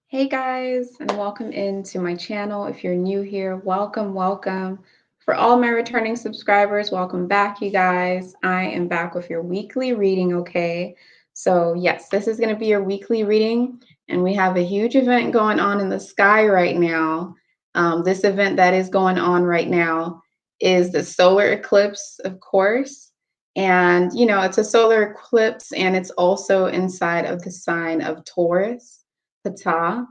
Hey guys, and welcome into my channel. If you're new here, welcome, welcome. For all my returning subscribers, welcome back, you guys. I am back with your weekly reading, okay? So yes, this is going to be your weekly reading, and we have a huge event going on in the sky right now. This event that is going on right now is the solar eclipse, of course. And, it's a solar eclipse, and it's also inside of the sign of Taurus. Ptah.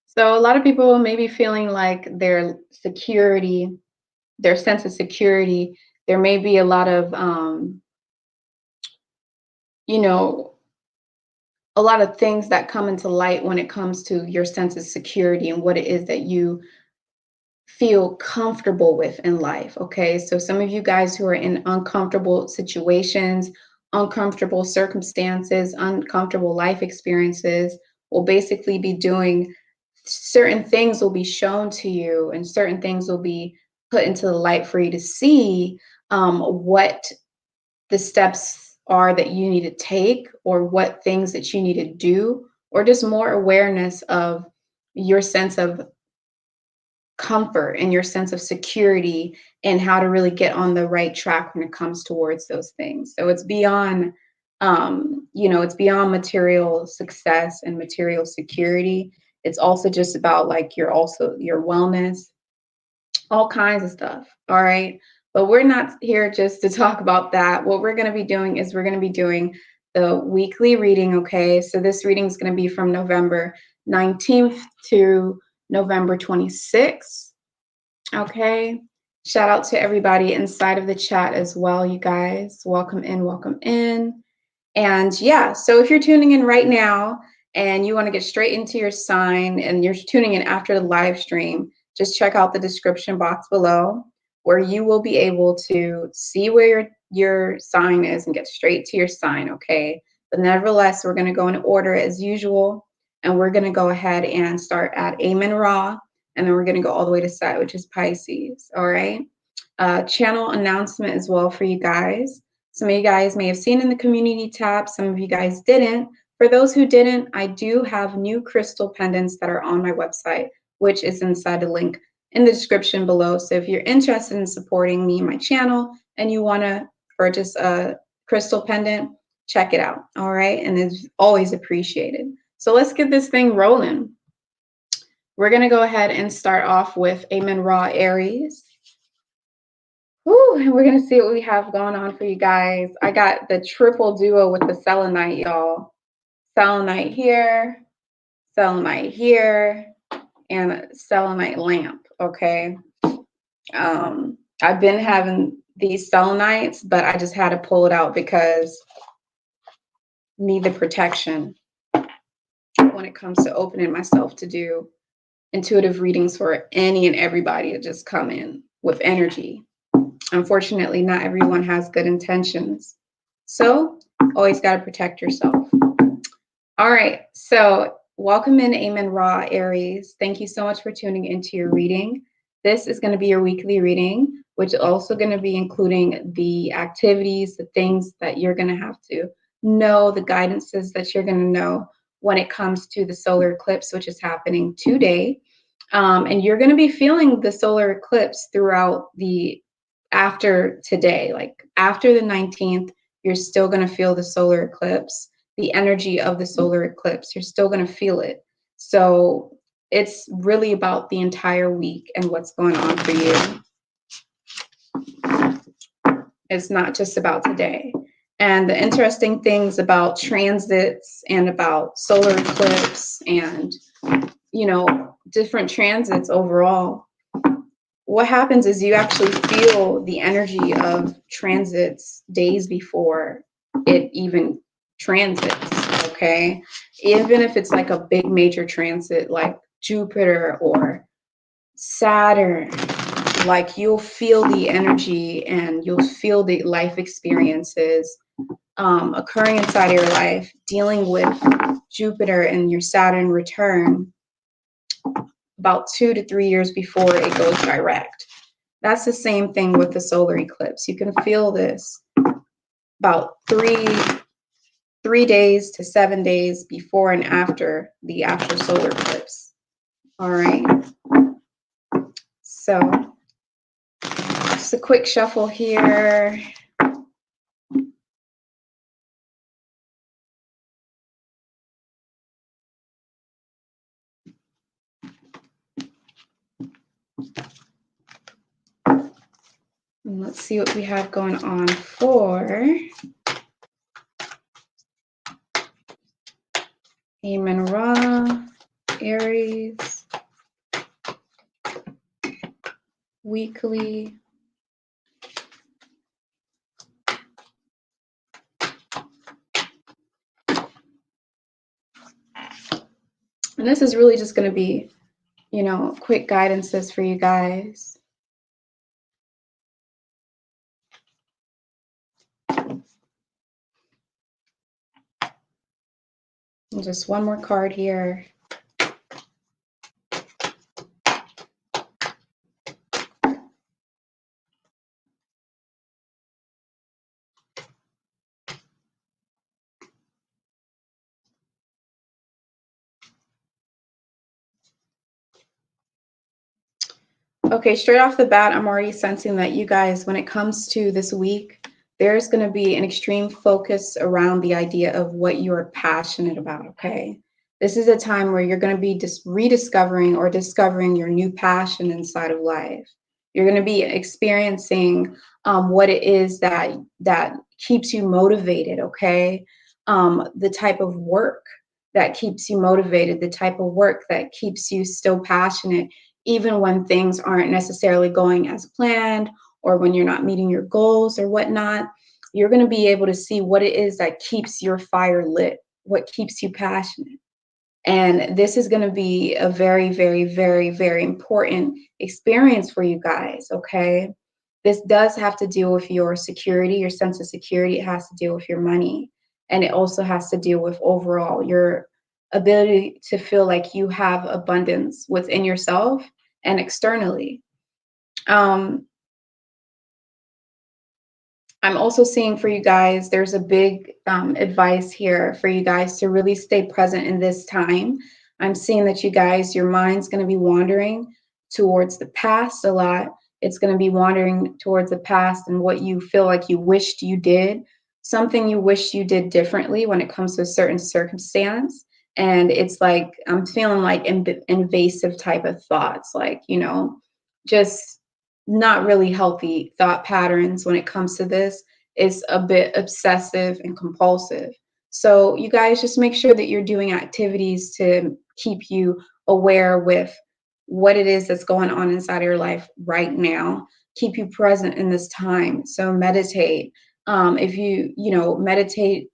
So a lot of people may be feeling like their sense of security, there may be a lot of, you know, a lot of things that come into light when it comes to your sense of security and what it is that you feel comfortable with in life. Okay. So some of you guys who are in uncomfortable situations, uncomfortable circumstances, uncomfortable life experiences will basically be doing certain things will be shown to you and certain things will be put into the light for you to see what the steps are that you need to take or what things that you need to do or just more awareness of your sense of comfort and your sense of security and how to really get on the right track when it comes towards those things. So it's beyond it's beyond material success and material security. It's also just about like your wellness, all kinds of stuff. All right. But we're not here just to talk about that. What we're going to be doing is we're going to be doing the weekly reading. Okay. So this reading is going to be from November 19th to November 26th. Okay. Shout out to everybody inside of the chat as well, you guys. Welcome in, welcome in. And yeah, so if you're tuning in right now and you want to get straight into your sign and you're tuning in after the live stream, just check out the description box below where you will be able to see where your sign is and get straight to your sign, okay? But nevertheless, we're going to go in order as usual, and we're going to go ahead and start at Amen Ra, and then we're going to go all the way to Set, which is Pisces, all right? Channel announcement as well for you guys. Some of you guys may have seen in the community tab, some of you guys didn't. For those who didn't, I do have new crystal pendants that are on my website, which is inside the link in the description below. So if you're interested in supporting me and my channel and you want to purchase a crystal pendant, check it out. All right. And it's always appreciated. So let's get this thing rolling. We're going to go ahead and start off with Amen Ra Aries. Woo, and we're going to see what we have going on for you guys. I got the triple duo with the selenite, y'all. Selenite here, and a selenite lamp, okay? I've been having these selenites, but I just had to pull it out because I need the protection when it comes to opening myself to do intuitive readings for any and everybody to just come in with energy. Unfortunately, not everyone has good intentions. So always got to protect yourself. All right. So welcome in, Amen Ra Aries. Thank you so much for tuning into your reading. This is going to be your weekly reading, which is also going to be including the activities, the things that you're going to have to know, the guidances that you're going to know when it comes to the solar eclipse, which is happening today. And you're going to be feeling the solar eclipse throughout after today, like after the 19th, you're still going to feel the solar eclipse, the energy of the solar eclipse. You're still going to feel it. So it's really about the entire week and what's going on for you. It's not just about today. And the interesting things about transits and about solar eclipse and, different transits overall, what happens is you actually feel the energy of transits days before it even transits, okay? Even if it's like a big major transit like Jupiter or Saturn, like you'll feel the energy and you'll feel the life experiences occurring inside of your life, dealing with Jupiter and your Saturn return about 2 to 3 years before it goes direct. That's the same thing with the solar eclipse. You can feel this about 3 days to 7 days before and after the actual solar eclipse. All right. So just a quick shuffle here. And let's see what we have going on for Amen Ra, Aries, weekly. And this is really just going to be, you know, quick guidances for you guys. And just one more card here. Okay, straight off the bat, I'm already sensing that you guys, when it comes to this week, there's going to be an extreme focus around the idea of what you're passionate about, okay? This is a time where you're going to be just rediscovering or discovering your new passion inside of life. You're going to be experiencing what it is that keeps you motivated, okay? The type of work that keeps you motivated, the type of work that keeps you still passionate, even when things aren't necessarily going as planned or when you're not meeting your goals or whatnot. You're going to be able to see what it is that keeps your fire lit, what keeps you passionate. And this is going to be a very, very, very, very important experience for you guys, okay? This does have to deal with your security, your sense of security. It has to deal with your money. And it also has to deal with overall your ability to feel like you have abundance within yourself and externally. I'm also seeing for you guys, there's a big advice here for you guys to really stay present in this time. I'm seeing that you guys, your mind's going to be wandering towards the past a lot. It's going to be wandering towards the past and what you feel like you wished you did, something you wish you did differently when it comes to a certain circumstance. And it's like, I'm feeling like invasive type of thoughts, like, you know, just not really healthy thought patterns when it comes to this. Is a bit obsessive and compulsive. So you guys just make sure that you're doing activities to keep you aware with what it is that's going on inside of your life right now. Keep you present in this time. So meditate. If you know, meditate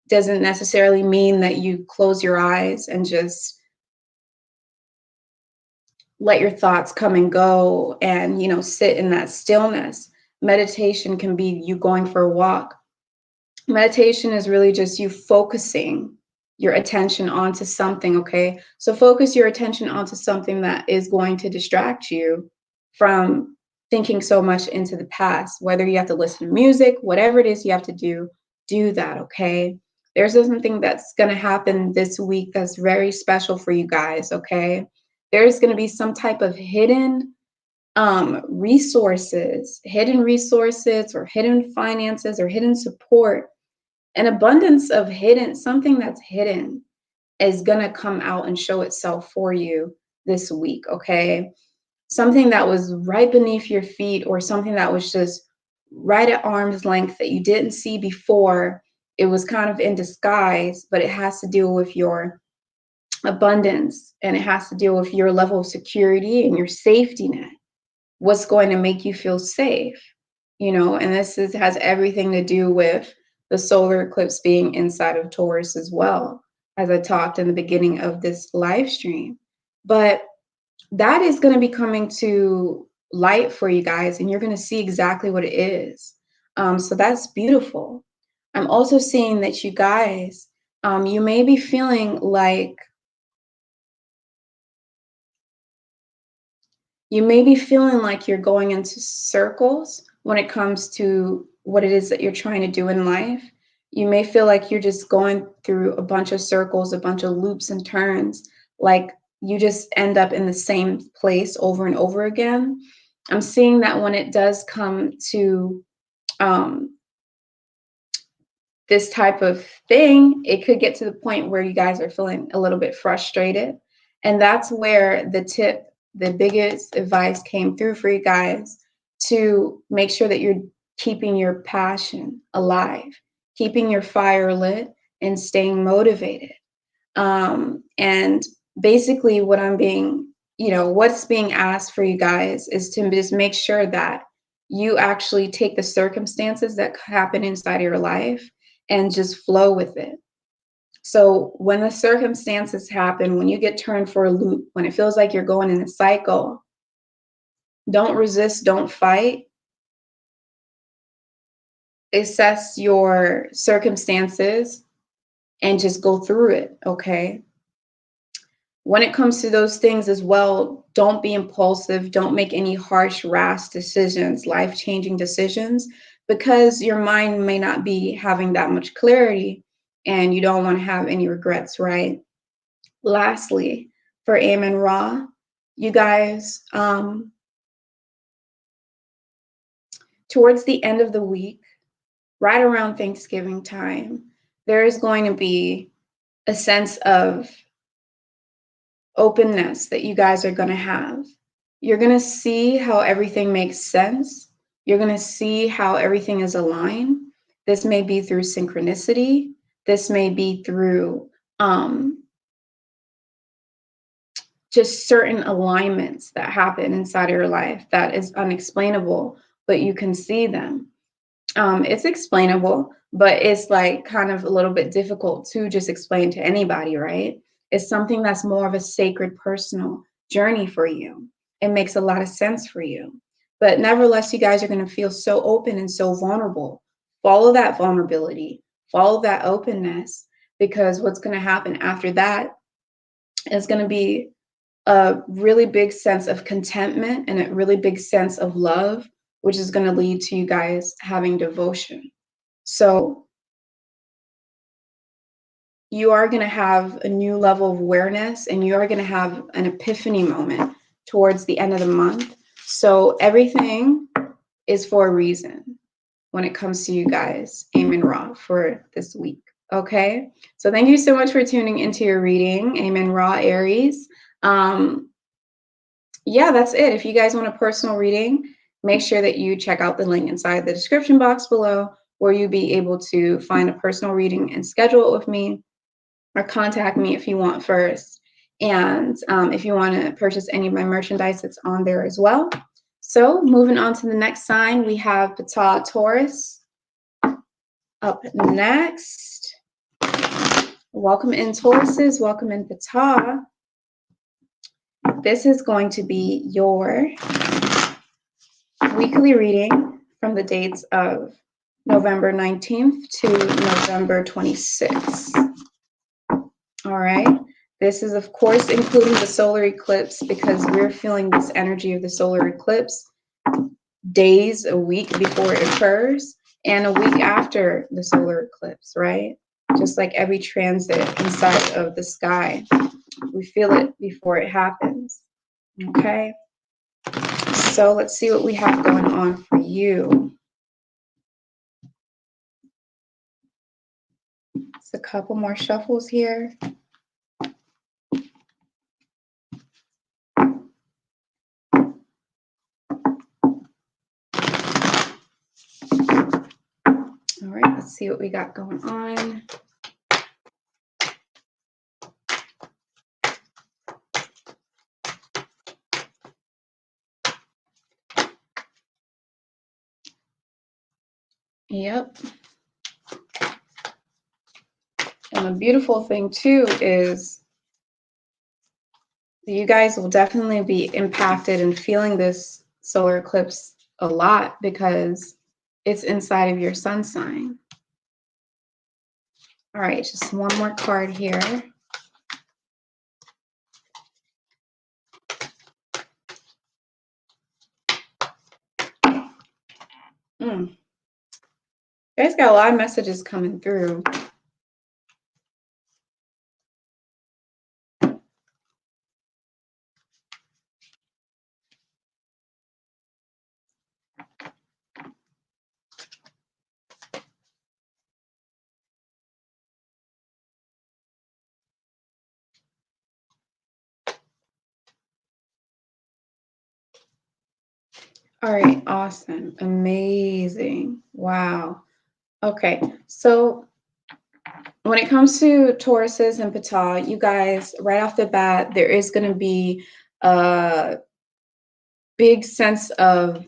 doesn't necessarily mean that you close your eyes and just let your thoughts come and go and, you know, sit in that stillness. Meditation can be you going for a walk. Meditation is really just you focusing your attention onto something, okay? So focus your attention onto something that is going to distract you from thinking so much into the past. Whether you have to listen to music, whatever it is you have to do that, okay? There's something that's going to happen this week that's very special for you guys, okay? There's going to be some type of hidden resources or hidden finances or hidden support. An abundance of hidden, something that's hidden is going to come out and show itself for you this week, okay? Something that was right beneath your feet or something that was just right at arm's length that you didn't see before. It was kind of in disguise, but it has to deal with your abundance and it has to deal with your level of security and your safety net. What's going to make you feel safe, you know? And has everything to do with the solar eclipse being inside of Taurus as well, as I talked in the beginning of this live stream. But that is going to be coming to light for you guys, and you're going to see exactly what it is. So that's beautiful. I'm also seeing that you guys, you may be feeling like you're going into circles when it comes to what it is that you're trying to do in life. You may feel like you're just going through a bunch of circles, a bunch of loops and turns, like you just end up in the same place over and over again. I'm seeing that when it does come to this type of thing, it could get to the point where you guys are feeling a little bit frustrated. And that's where the biggest advice came through for you guys, to make sure that you're keeping your passion alive, keeping your fire lit, and staying motivated. And basically, what's being asked for you guys is to just make sure that you actually take the circumstances that happen inside of your life and just flow with it. So when the circumstances happen, when you get turned for a loop, when it feels like you're going in a cycle, don't resist, don't fight. Assess your circumstances and just go through it, okay? When it comes to those things as well, don't be impulsive. Don't make any harsh, rash decisions, life-changing decisions, because your mind may not be having that much clarity and you don't want to have any regrets, right? Lastly, for Amen Ra, you guys, towards the end of the week, right around Thanksgiving time, there is going to be a sense of openness that you guys are going to have. You're going to see how everything makes sense. You're going to see how everything is aligned. This may be through synchronicity. This may be through just certain alignments that happen inside of your life that is unexplainable, but you can see them. It's explainable, but it's like kind of a little bit difficult to just explain to anybody, right? It's something that's more of a sacred personal journey for you. It makes a lot of sense for you. But nevertheless, you guys are going to feel so open and so vulnerable. Follow that vulnerability, follow that openness, because what's going to happen after that is going to be a really big sense of contentment and a really big sense of love, which is going to lead to you guys having devotion. So you are going to have a new level of awareness, and you are going to have an epiphany moment towards the end of the month. So everything is for a reason when it comes to you guys, Amen Ra, for this week. Okay. So thank you so much for tuning into your reading, Amen Ra, Aries. Yeah, that's it. If you guys want a personal reading, make sure that you check out the link inside the description box below, where you'll be able to find a personal reading and schedule it with me, or contact me if you want first. And if you want to purchase any of my merchandise, it's on there as well. So moving on to the next sign, we have Ptah, Taurus. Up next, welcome in Tauruses, welcome in Ptah. This is going to be your weekly reading from the dates of November 19th to November 26th. All right. This is, of course, including the solar eclipse, because we're feeling this energy of the solar eclipse days, a week before it occurs, and a week after the solar eclipse, right? Just like every transit inside of the sky, we feel it before it happens. Okay. So let's see what we have going on for you. It's a couple more shuffles here. All right, let's see what we got going on. Yep. And the beautiful thing too is you guys will definitely be impacted and feeling this solar eclipse a lot, because it's inside of your sun sign. All right, just one more card here. You guys got a lot of messages coming through. All right, awesome, amazing, wow. Okay, so when it comes to Tauruses and Ptah, you guys, right off the bat, there is going to be a big sense of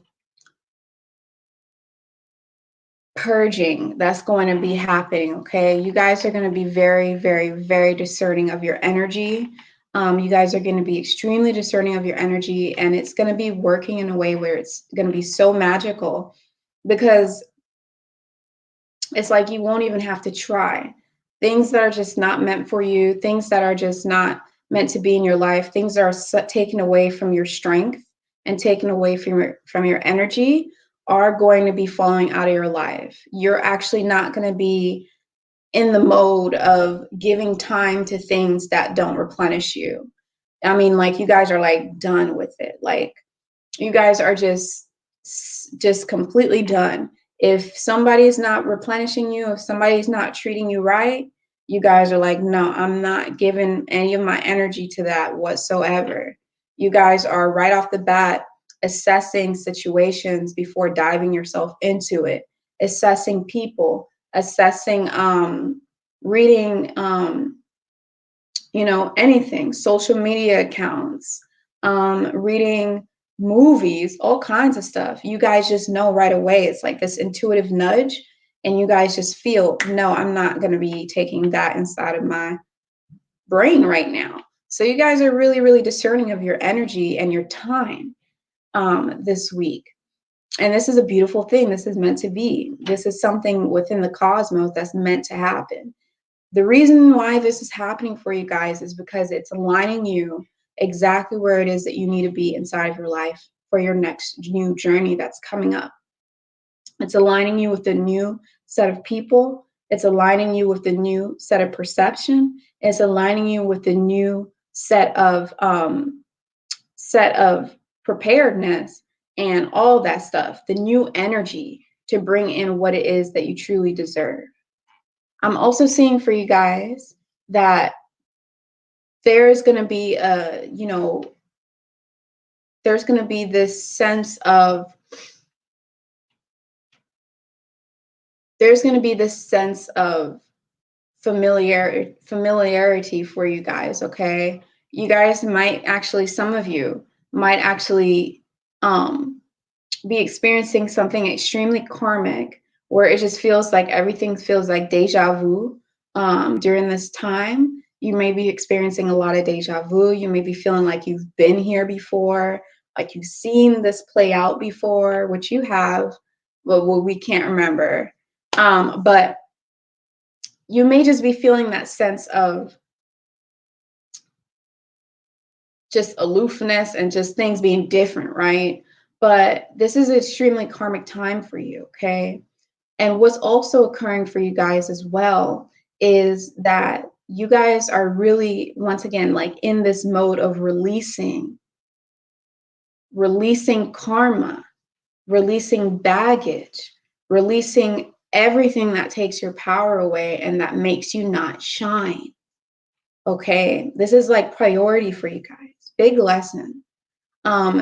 purging that's going to be happening. Okay, you guys are going to be very, very, very discerning of your energy. You guys are going to be extremely discerning of your energy, and it's going to be working in a way where it's going to be so magical, because it's like you won't even have to try. Things that are just not meant for you, things that are just not meant to be in your life, things that are taken away from your strength and taken away from your energy are going to be falling out of your life. You're actually not going to be in the mode of giving time to things that don't replenish you. I mean, like, you guys are like done with it. Like, you guys are just completely done. If somebody's not replenishing you, if somebody's not treating you right, you guys are like, no, I'm not giving any of my energy to that whatsoever. You guys are right off the bat assessing situations before diving yourself into it, assessing people, assessing reading anything, social media accounts, reading movies, all kinds of stuff. You guys just know right away. It's like this intuitive nudge, and you guys just feel, no, I'm not going to be taking that inside of my brain right now. So you guys are really, really discerning of your energy and your time this week. And this is a beautiful thing. This is meant to be. This is something within the cosmos that's meant to happen. The reason why this is happening for you guys is because it's aligning you exactly where it is that you need to be inside of your life for your next new journey that's coming up. It's aligning you with the new set of people. It's aligning you with the new set of perception. It's aligning you with the new set of preparedness and all that stuff, the new energy to bring in what it is that you truly deserve. I'm also seeing for you guys that there's going to be there's going to be this sense of, familiarity for you guys. Okay, you guys might actually, some of you might actually be experiencing something extremely karmic, where it just feels like everything feels like deja vu. During this time, you may be experiencing a lot of deja vu. You may be feeling like you've been here before, like you've seen this play out before, which you have, but we can't remember. But you may just be feeling that sense of just aloofness and just things being different, right? But this is an extremely karmic time for you, okay? And what's also occurring for you guys as well is that you guys are really, once again, like in this mode of releasing karma, releasing baggage, releasing everything that takes your power away and that makes you not shine. Okay, this is like priority for you guys. Big lesson.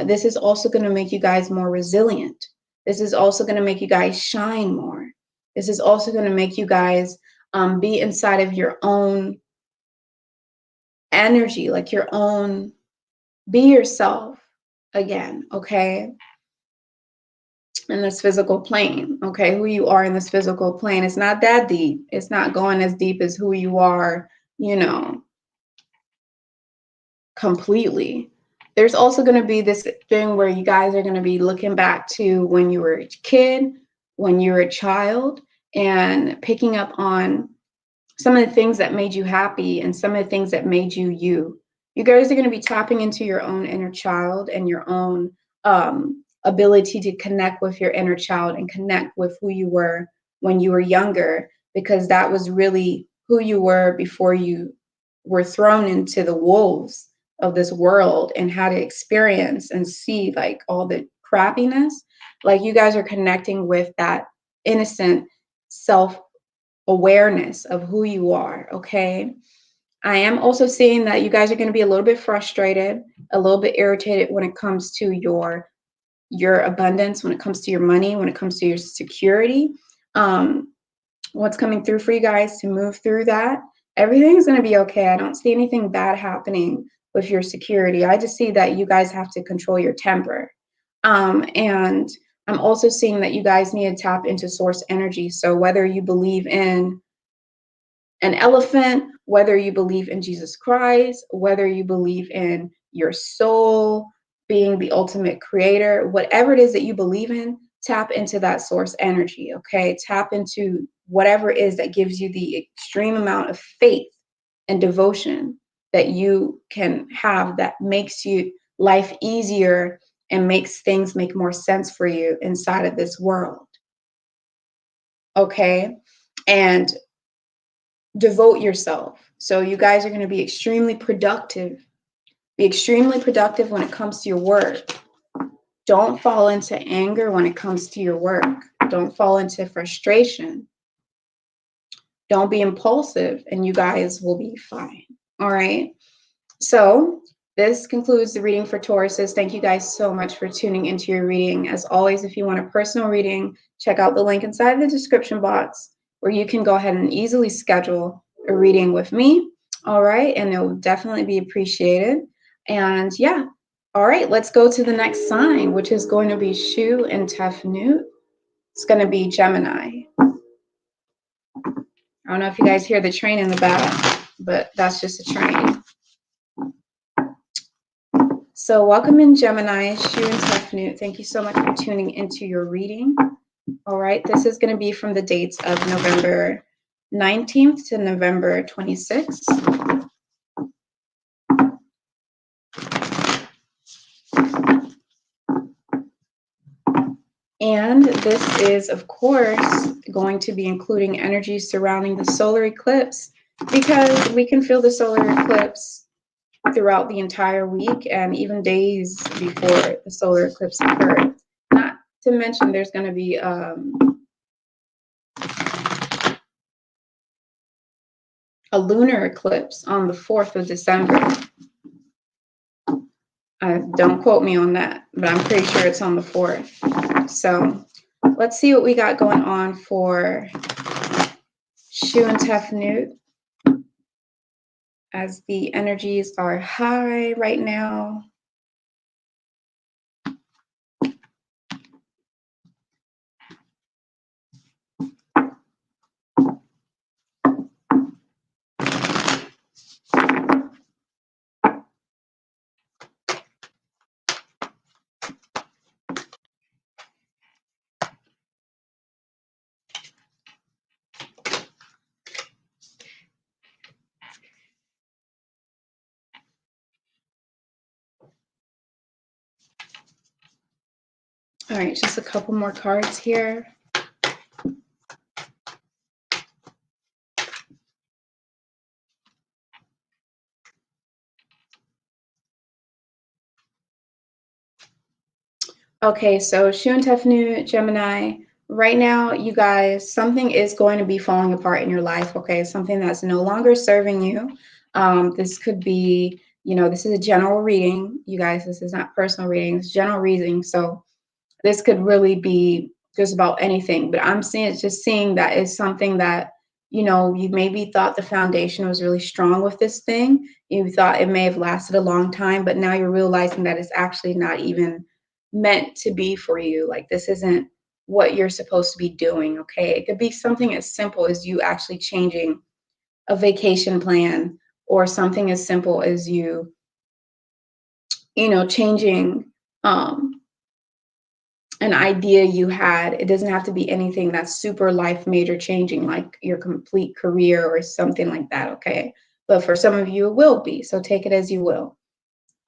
This is also going to make you guys more resilient. This is also going to make you guys shine more. This is also going to make you guys be inside of your own energy, like your own, be yourself again, okay? In this physical plane, okay? Who you are in this physical plane. It's not that deep. It's not going as deep as who you are, completely. There's also going to be this thing where you guys are going to be looking back to when you were a kid, when you were a child, and picking up on some of the things that made you happy and some of the things that made you you. You guys are going to be tapping into your own inner child and your own ability to connect with your inner child and connect with who you were when you were younger, because that was really who you were before you were thrown into the wolves of this world and had to experience and see like all the crappiness. Like you guys are connecting with that innocent self-awareness of who you are, okay? I am also seeing that you guys are going to be a little bit frustrated, a little bit irritated when it comes to your abundance, when it comes to your money, when it comes to your security. What's coming through for you guys to move through that? Everything's going to be okay. I don't see anything bad happening with your security. I just see that you guys have to control your temper. And I'm also seeing that you guys need to tap into source energy. So whether you believe in an elephant, whether you believe in Jesus Christ, whether you believe in your soul being the ultimate creator, whatever it is that you believe in, tap into that source energy, okay? Tap into whatever it is that gives you the extreme amount of faith and devotion that you can have that makes you life easier and makes things make more sense for you inside of this world, okay? And devote yourself. So you guys are going to be extremely productive. Be extremely productive when it comes to your work. Don't fall into anger when it comes to your work. Don't fall into frustration. Don't be impulsive, and you guys will be fine. All right. So this concludes the reading for Tauruses. Thank you guys so much for tuning into your reading. As always, if you want a personal reading, check out the link inside the description box where you can go ahead and easily schedule a reading with me. All right. And it will definitely be appreciated. And yeah. All right. Let's go to the next sign, which is going to be Shu Tefnut. It's going to be Gemini. I don't know if you guys hear the train in the back, but that's just a train. So welcome in Gemini, Shu Tefnut. Thank you so much for tuning into your reading. All right, this is going to be from the dates of November 19th to November 26th. And this is, of course, going to be including energy surrounding the solar eclipse, because we can feel the solar eclipse throughout the entire week and even days before the solar eclipse occurred. Not to mention there's going to be a lunar eclipse on the 4th of December. Don't quote me on that, but I'm pretty sure it's on the 4th. So let's see what we got going on for Shu Tefnut, as the energies are high right now. All right, just a couple more cards here. Okay, so Shu Tefnut, Gemini, right now, you guys, something is going to be falling apart in your life, okay? Something that's no longer serving you. This could be, this is a general reading. You guys, this is not personal reading, it's general reading. So this could really be just about anything. But I'm seeing that is something that, you maybe thought the foundation was really strong with this thing. You thought it may have lasted a long time, but now you're realizing that it's actually not even meant to be for you. Like, this isn't what you're supposed to be doing, okay? It could be something as simple as you actually changing a vacation plan, or something as simple as you changing an idea you had. It doesn't have to be anything that's super life major changing, like your complete career or something like that, okay? But for some of you, it will be. So take it as you will.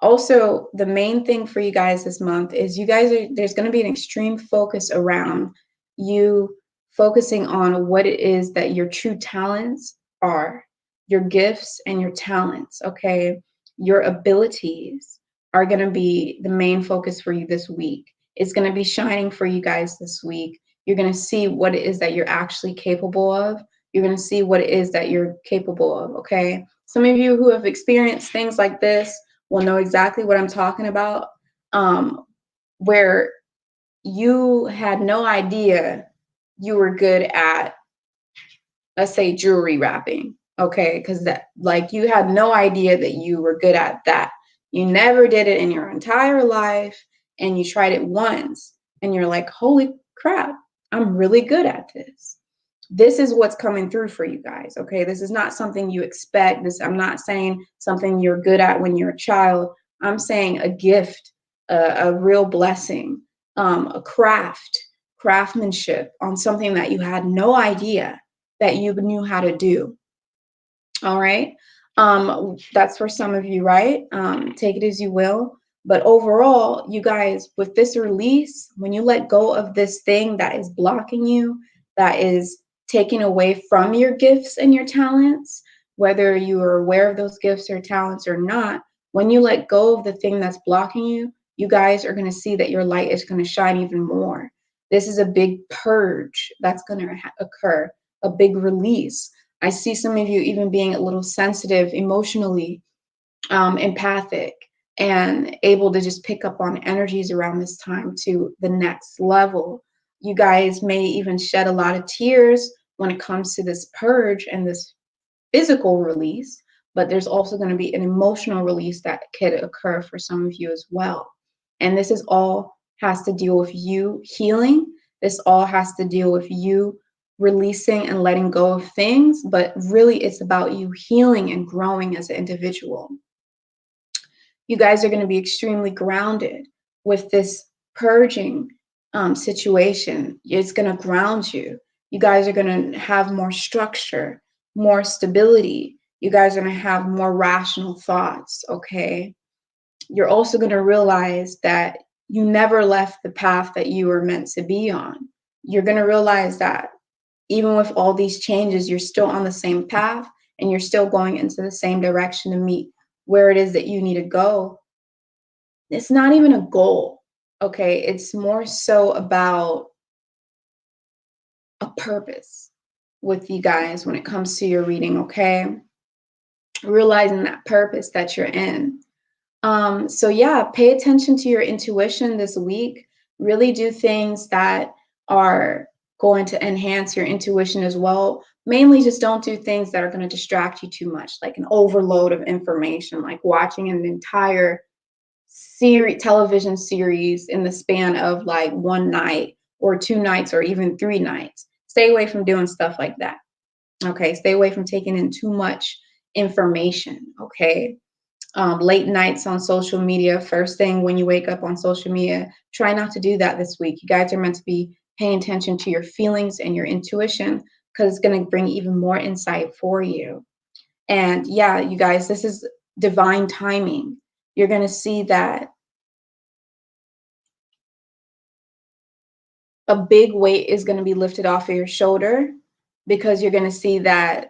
Also, the main thing for you guys this month is there's going to be an extreme focus around you focusing on what it is that your true talents are, your gifts and your talents, okay? Your abilities are going to be the main focus for you this week. It's going to be shining for you guys this week. You're going to see what it is that you're actually capable of. You're going to see what it is that you're capable of, okay? Some of you who have experienced things like this will know exactly what I'm talking about, where you had no idea you were good at, let's say, jewelry wrapping, okay? Because that, like, you had no idea that you were good at that. You never did it in your entire life, and you tried it once, and you're like, holy crap, I'm really good at this. This is what's coming through for you guys, okay? This is not something you expect. I'm not saying something you're good at when you're a child. I'm saying a gift, a real blessing, a craftsmanship on something that you had no idea that you knew how to do. All right. That's for some of you, right? Take it as you will. But overall, you guys, with this release, when you let go of this thing that is blocking you, that is taking away from your gifts and your talents, whether you are aware of those gifts or talents or not, when you let go of the thing that's blocking you, you guys are going to see that your light is going to shine even more. This is a big purge that's going to occur, a big release. I see some of you even being a little sensitive emotionally, empathic, and able to just pick up on energies around this time to the next level. You guys may even shed a lot of tears when it comes to this purge and this physical release, but there's also going to be an emotional release that could occur for some of you as well. And this is all has to deal with you healing. This all has to deal with you releasing and letting go of things, but really it's about you healing and growing as an individual. You guys are going to be extremely grounded with this purging situation. It's going to ground you. You guys are going to have more structure, more stability. You guys are going to have more rational thoughts, okay? You're also going to realize that you never left the path that you were meant to be on. You're going to realize that even with all these changes, you're still on the same path and you're still going into the same direction to meet where it is that you need to go. It's not even a goal, okay? It's more so about a purpose with you guys when it comes to your reading, okay? Realizing that purpose that you're in. So yeah, pay attention to your intuition this week. Really do things that are going to enhance your intuition as well. Mainly just don't do things that are going to distract you too much, like an overload of information, like watching an entire television series in the span of like one night or 2 nights or even 3 nights. Stay away from doing stuff like that. Okay, stay away from taking in too much information. Okay. Late nights on social media, first thing when you wake up on social media, try not to do that this week. You guys are meant to be paying attention to your feelings and your intuition because it's going to bring even more insight for you. And yeah, you guys, this is divine timing. You're going to see that a big weight is going to be lifted off of your shoulder because you're going to see that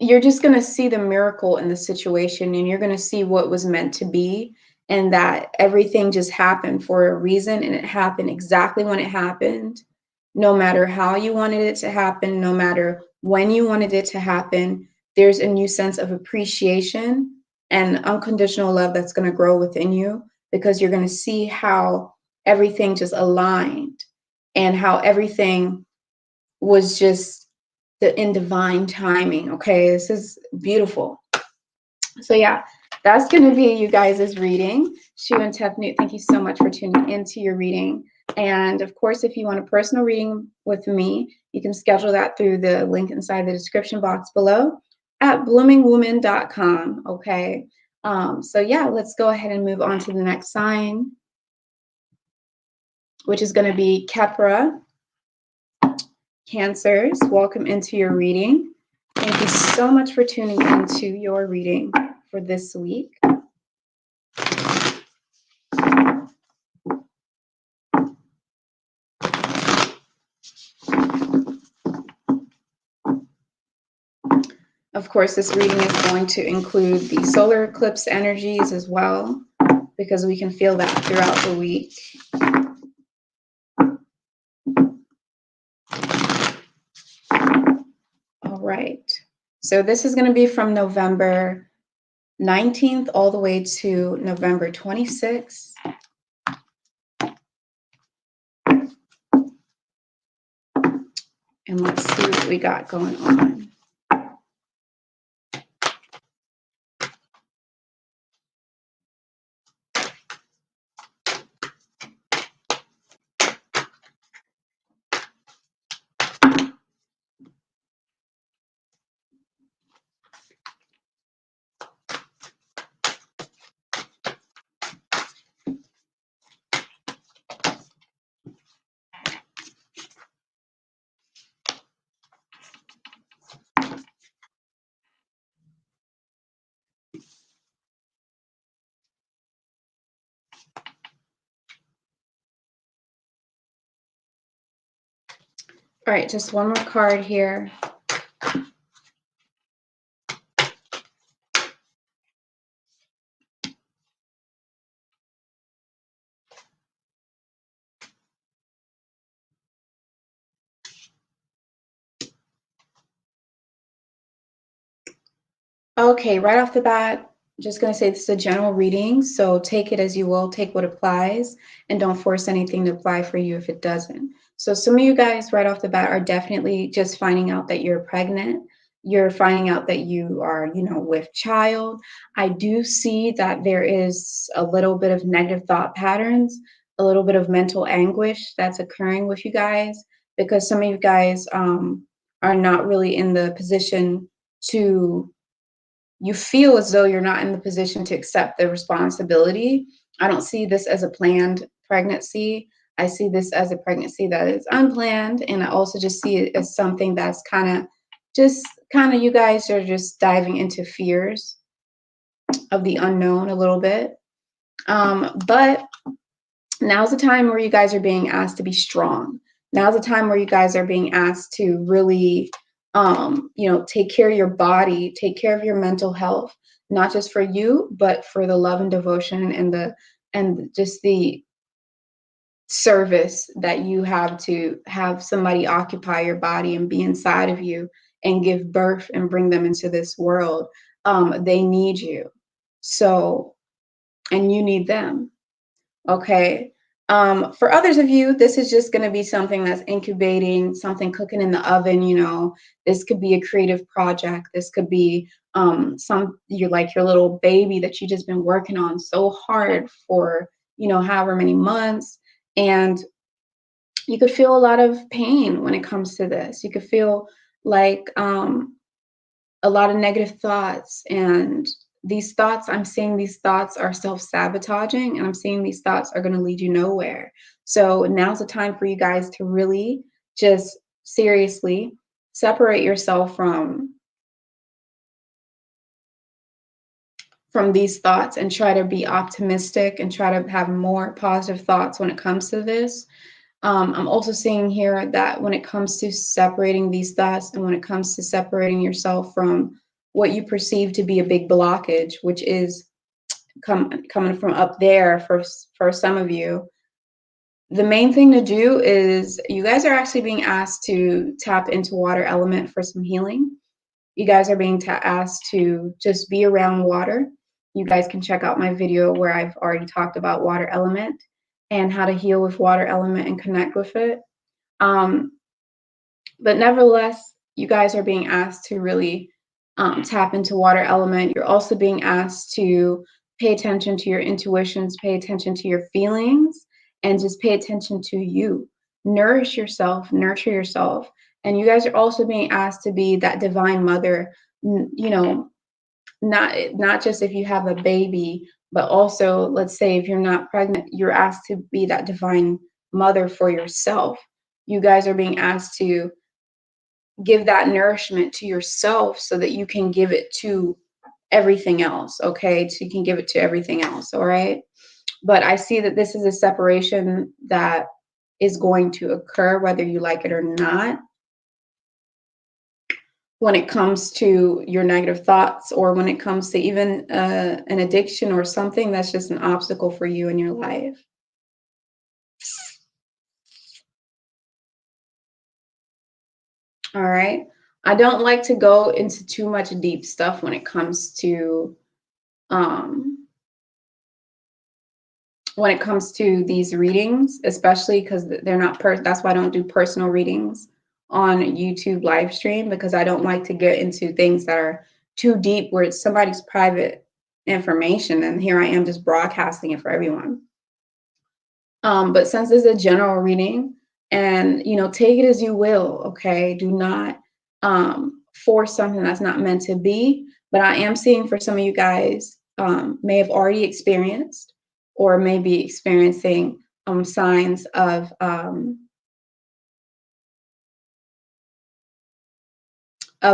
you're just going to see the miracle in the situation, and you're going to see what was meant to be, and that everything just happened for a reason, and it happened exactly when it happened, no matter how you wanted it to happen, no matter when you wanted it to happen. There's a new sense of appreciation and unconditional love that's going to grow within you because you're going to see how everything just aligned and how everything was just in divine timing. Okay, this is beautiful. So yeah, that's going to be you guys' reading. Shu and Tefnut, thank you so much for tuning into your reading. And of course, if you want a personal reading with me, you can schedule that through the link inside the description box below at bloomingwoman.com. Okay, so yeah, let's go ahead and move on to the next sign, which is going to be Khepra. Cancers, welcome into your reading. Thank you so much for tuning into your reading for this week. Of course, this reading is going to include the solar eclipse energies as well, because we can feel that throughout the week. All right. So this is going to be from November 19th all the way to November 26th. And let's see what we got going on. All right, just one more card here. Okay, right off the bat, just going to say this is a general reading, so take it as you will, take what applies, and don't force anything to apply for you if it doesn't. So some of you guys right off the bat are definitely just finding out that you're pregnant. You're finding out that you are, with child. I do see that there is a little bit of negative thought patterns, a little bit of mental anguish that's occurring with you guys, because some of you guys are not really in the position to, you feel as though you're not in the position to accept the responsibility. I don't see this as a planned pregnancy. I see this as a pregnancy that is unplanned. And I also just see it as something that's kind of you guys are just diving into fears of the unknown a little bit. But now's the time where you guys are being asked to be strong. Now's the time where you guys are being asked to really take care of your body, take care of your mental health, not just for you, but for the love and devotion and just the service that you have to have somebody occupy your body and be inside of you and give birth and bring them into this world. They need you. So, and you need them. Okay. For others of you, this is just going to be something that's incubating, something cooking in the oven. This could be a creative project. This could be you're like your little baby that you just been working on so hard for, however many months. And you could feel a lot of pain when it comes to this. You could feel like a lot of negative thoughts, and I'm seeing these thoughts are self-sabotaging, and I'm seeing these thoughts are going to lead you nowhere. So now's the time for you guys to really just seriously separate yourself from these thoughts and try to be optimistic and try to have more positive thoughts when it comes to this. I'm also seeing here that when it comes to separating these thoughts and when it comes to separating yourself from what you perceive to be a big blockage, which is coming from up there for some of you, the main thing to do is you guys are actually being asked to tap into water element for some healing. You guys are being asked to just be around water. You guys can check out my video where I've already talked about water element and how to heal with water element and connect with it. But nevertheless, you guys are being asked to really tap into water element. You're also being asked to pay attention to your intuitions, pay attention to your feelings, and just pay attention to you. Nourish yourself, nurture yourself. And you guys are also being asked to be that divine mother, not just if you have a baby, but also, let's say if you're not pregnant, you're asked to be that divine mother for yourself. You guys are being asked to give that nourishment to yourself so that you can give it to everything else. Okay. So you can give it to everything else. All right. But I see that this is a separation that is going to occur whether you like it or not. when it comes to your negative thoughts, or when it comes to even an addiction or something that's just an obstacle for you in your life. All right. I don't like to go into too much deep stuff when it comes to these readings, especially because they're not that's why I don't do personal readings on YouTube live stream, because I don't like to get into things that are too deep where it's somebody's private information, and here I am just broadcasting it for everyone. But since it's a general reading, and take it as you will, okay? Do not force something that's not meant to be. But I am seeing for some of you guys may have already experienced or may be experiencing signs of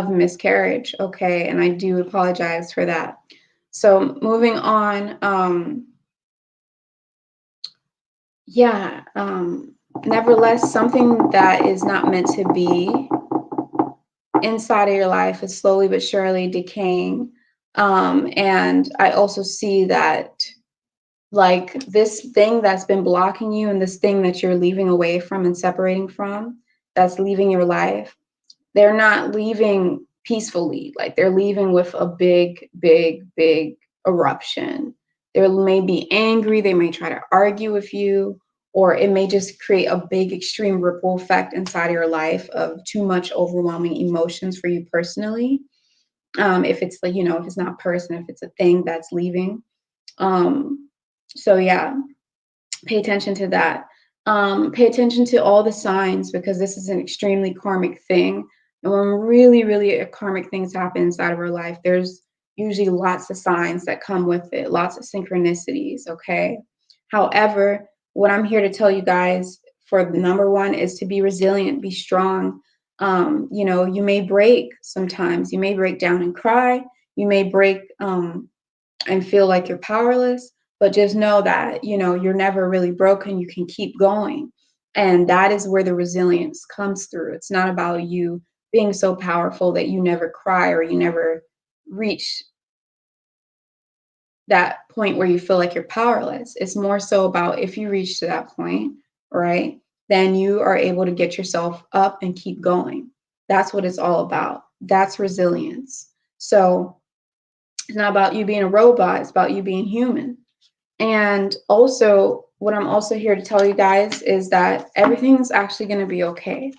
miscarriage, okay? And I do apologize for that. So moving on, nevertheless, something that is not meant to be inside of your life is slowly but surely decaying. And I also see that, like, this thing that's been blocking you and this thing that you're leaving away from and separating from, that's leaving your life, they're not leaving peacefully. Like, they're leaving with a big, big, big eruption. They may be angry, they may try to argue with you, or it may just create a big extreme ripple effect inside of your life of too much overwhelming emotions for you personally. If it's like, if it's not a person, if it's a thing that's leaving. So yeah, pay attention to that. Pay attention to all the signs, because this is an extremely karmic thing. And when really, really karmic things happen inside of our life, there's usually lots of signs that come with it, lots of synchronicities, okay? However, what I'm here to tell you guys, for the number one, is to be resilient, be strong. You may break sometimes. You may break down and cry. You may break and feel like you're powerless, but just know that, you're never really broken. You can keep going. And that is where the resilience comes through. It's not about you being so powerful that you never cry or you never reach that point where you feel like you're powerless. It's more so about, if you reach to that point, right, then you are able to get yourself up and keep going. That's what it's all about. That's resilience. So it's not about you being a robot. It's about you being human. And also, what I'm also here to tell you guys is that everything's actually going to be okay.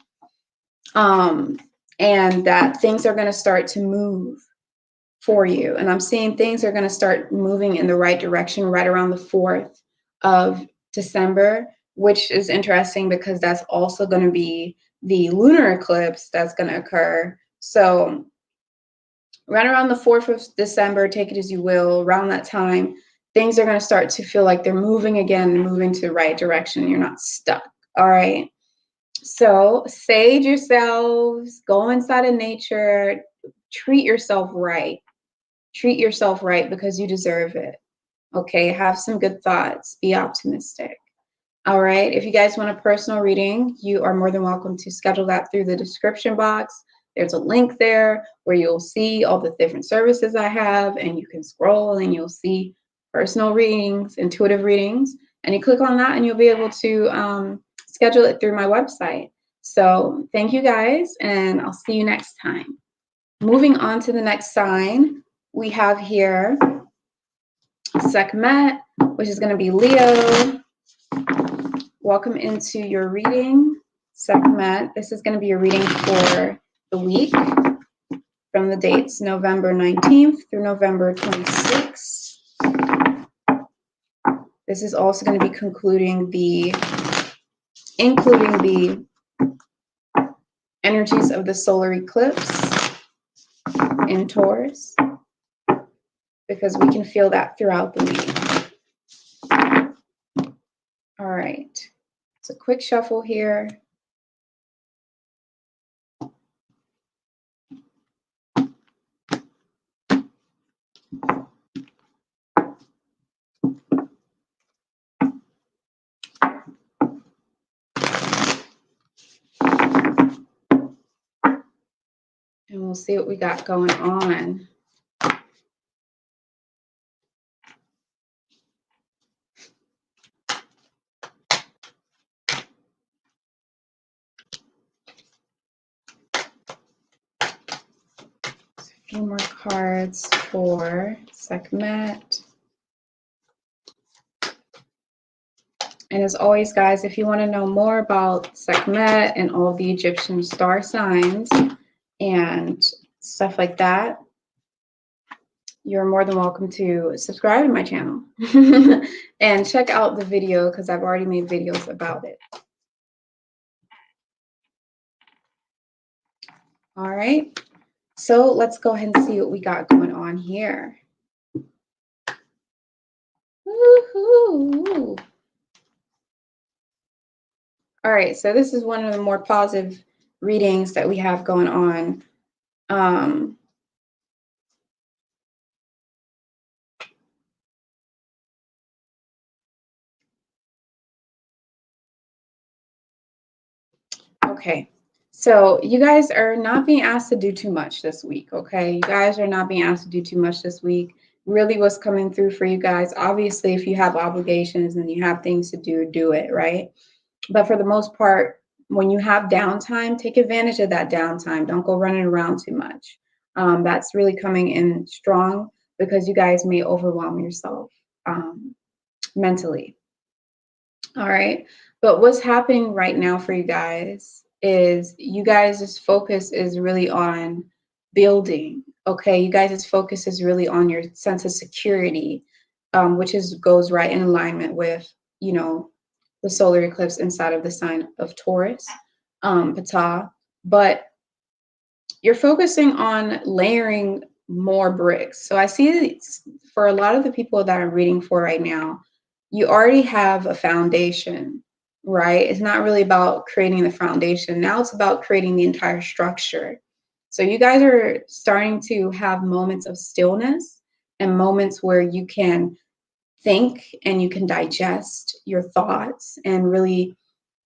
And that things are going to start to move for you. And I'm seeing things are going to start moving in the right direction right around the 4th of December, which is interesting because that's also going to be the lunar eclipse that's going to occur. So right around the 4th of December, take it as you will, around that time, things are going to start to feel like they're moving again and moving to the right direction. You're not stuck. All right. So sage yourselves, go inside of nature, treat yourself right. Treat yourself right, because you deserve it. Okay. Have some good thoughts. Be optimistic. All right. If you guys want a personal reading, you are more than welcome to schedule that through the description box. There's a link there where you'll see all the different services I have, and you can scroll and you'll see personal readings, intuitive readings, and you click on that and you'll be able to schedule it through my website. So thank you guys, and I'll see you next time. Moving on to the next sign, we have here Sekhmet, which is going to be Leo. Welcome into your reading, Sekhmet. This is going to be a reading for the week from the dates November 19th through November 26th. This is also going to be including the energies of the solar eclipse in Taurus, because we can feel that throughout the week. All right. It's a quick shuffle here. And we'll see what we got going on. A few more cards for Sekhmet. And as always, guys, if you want to know more about Sekhmet and all the Egyptian star signs and stuff like that, you're more than welcome to subscribe to my channel and check out the video because I've already made videos about it. All right, so let's go ahead and see what we got going on here. Woohoo! All right, so this is one of the more positive readings that we have going on. Okay, so you guys are not being asked to do too much this week, okay? You guys are not being asked to do too much this week. Really what's coming through for you guys, obviously, if you have obligations and you have things to do it, right? But for the most part, when you have downtime, take advantage of that downtime. Don't go running around too much. That's really coming in strong because you guys may overwhelm yourself mentally. All right. But what's happening right now for you guys is you guys' focus is really on building. Okay. You guys' focus is really on your sense of security, which goes right in alignment with, you know, the solar eclipse inside of the sign of Taurus, Ptah. But you're focusing on layering more bricks. So I see for a lot of the people that I'm reading for right now, you already have a foundation, right? It's not really about creating the foundation. Now it's about creating the entire structure. So you guys are starting to have moments of stillness and moments where you can think and you can digest your thoughts and really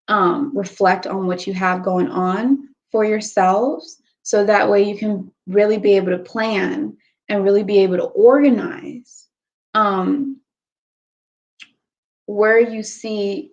reflect on what you have going on for yourselves. So that way you can really be able to plan and really be able to organize where you see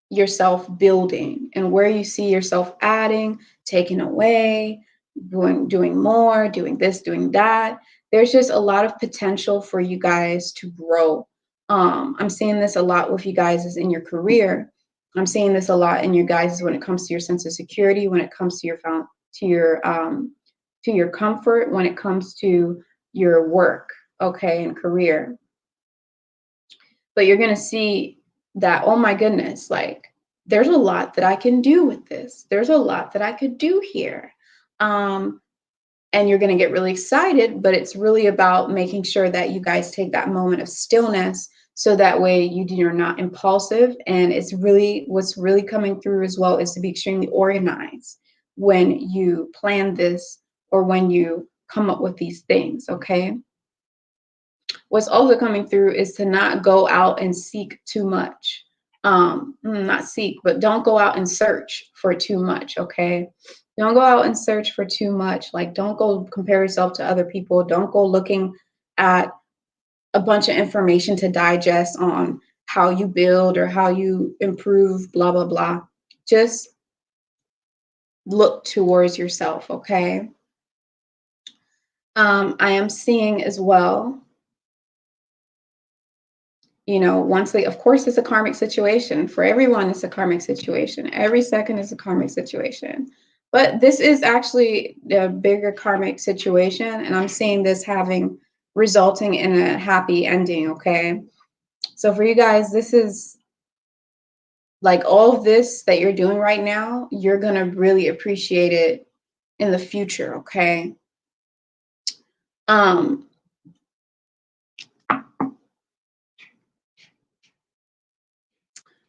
yourself building and where you see yourself adding, taking away, doing more, doing this, doing that. There's just a lot of potential for you guys to grow. I'm seeing this a lot with you guys is in your career. I'm seeing this a lot in you guys when it comes to your sense of security, when it comes to your comfort, when it comes to your work, okay, and career. But you're going to see that, oh my goodness, like there's a lot that I can do with this. There's a lot that I could do here. And you're going to get really excited, but it's really about making sure that you guys take that moment of stillness so that way you're not impulsive. And it's really what's really coming through as well is to be extremely organized when you plan this or when you come up with these things, okay? What's also coming through is to not go out and seek too much. Not seek, but don't go out and search for too much, okay? Don't go out and search for too much. Like, don't go compare yourself to other people. Don't go looking at a bunch of information to digest on how you build or how you improve, blah, blah, blah. Just look towards yourself, okay? I am seeing as well, you know, of course, it's a karmic situation. For everyone, it's a karmic situation. Every second is a karmic situation. But this is actually a bigger karmic situation. And I'm seeing this resulting in a happy ending, okay? So for you guys, this is like all of this that you're doing right now, you're going to really appreciate it in the future, okay?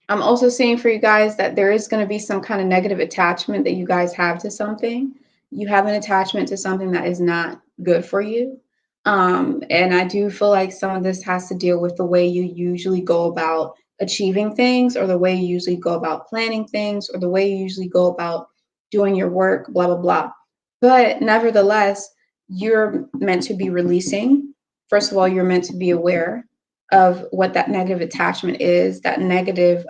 I'm also seeing for you guys that there is going to be some kind of negative attachment that you guys have to something. You have an attachment to something that is not good for you. And I do feel like some of this has to deal with the way you usually go about achieving things, or the way you usually go about planning things, or the way you usually go about doing your work, blah, blah, blah. But nevertheless, you're meant to be releasing. First of all, you're meant to be aware of what that negative attachment is, that negative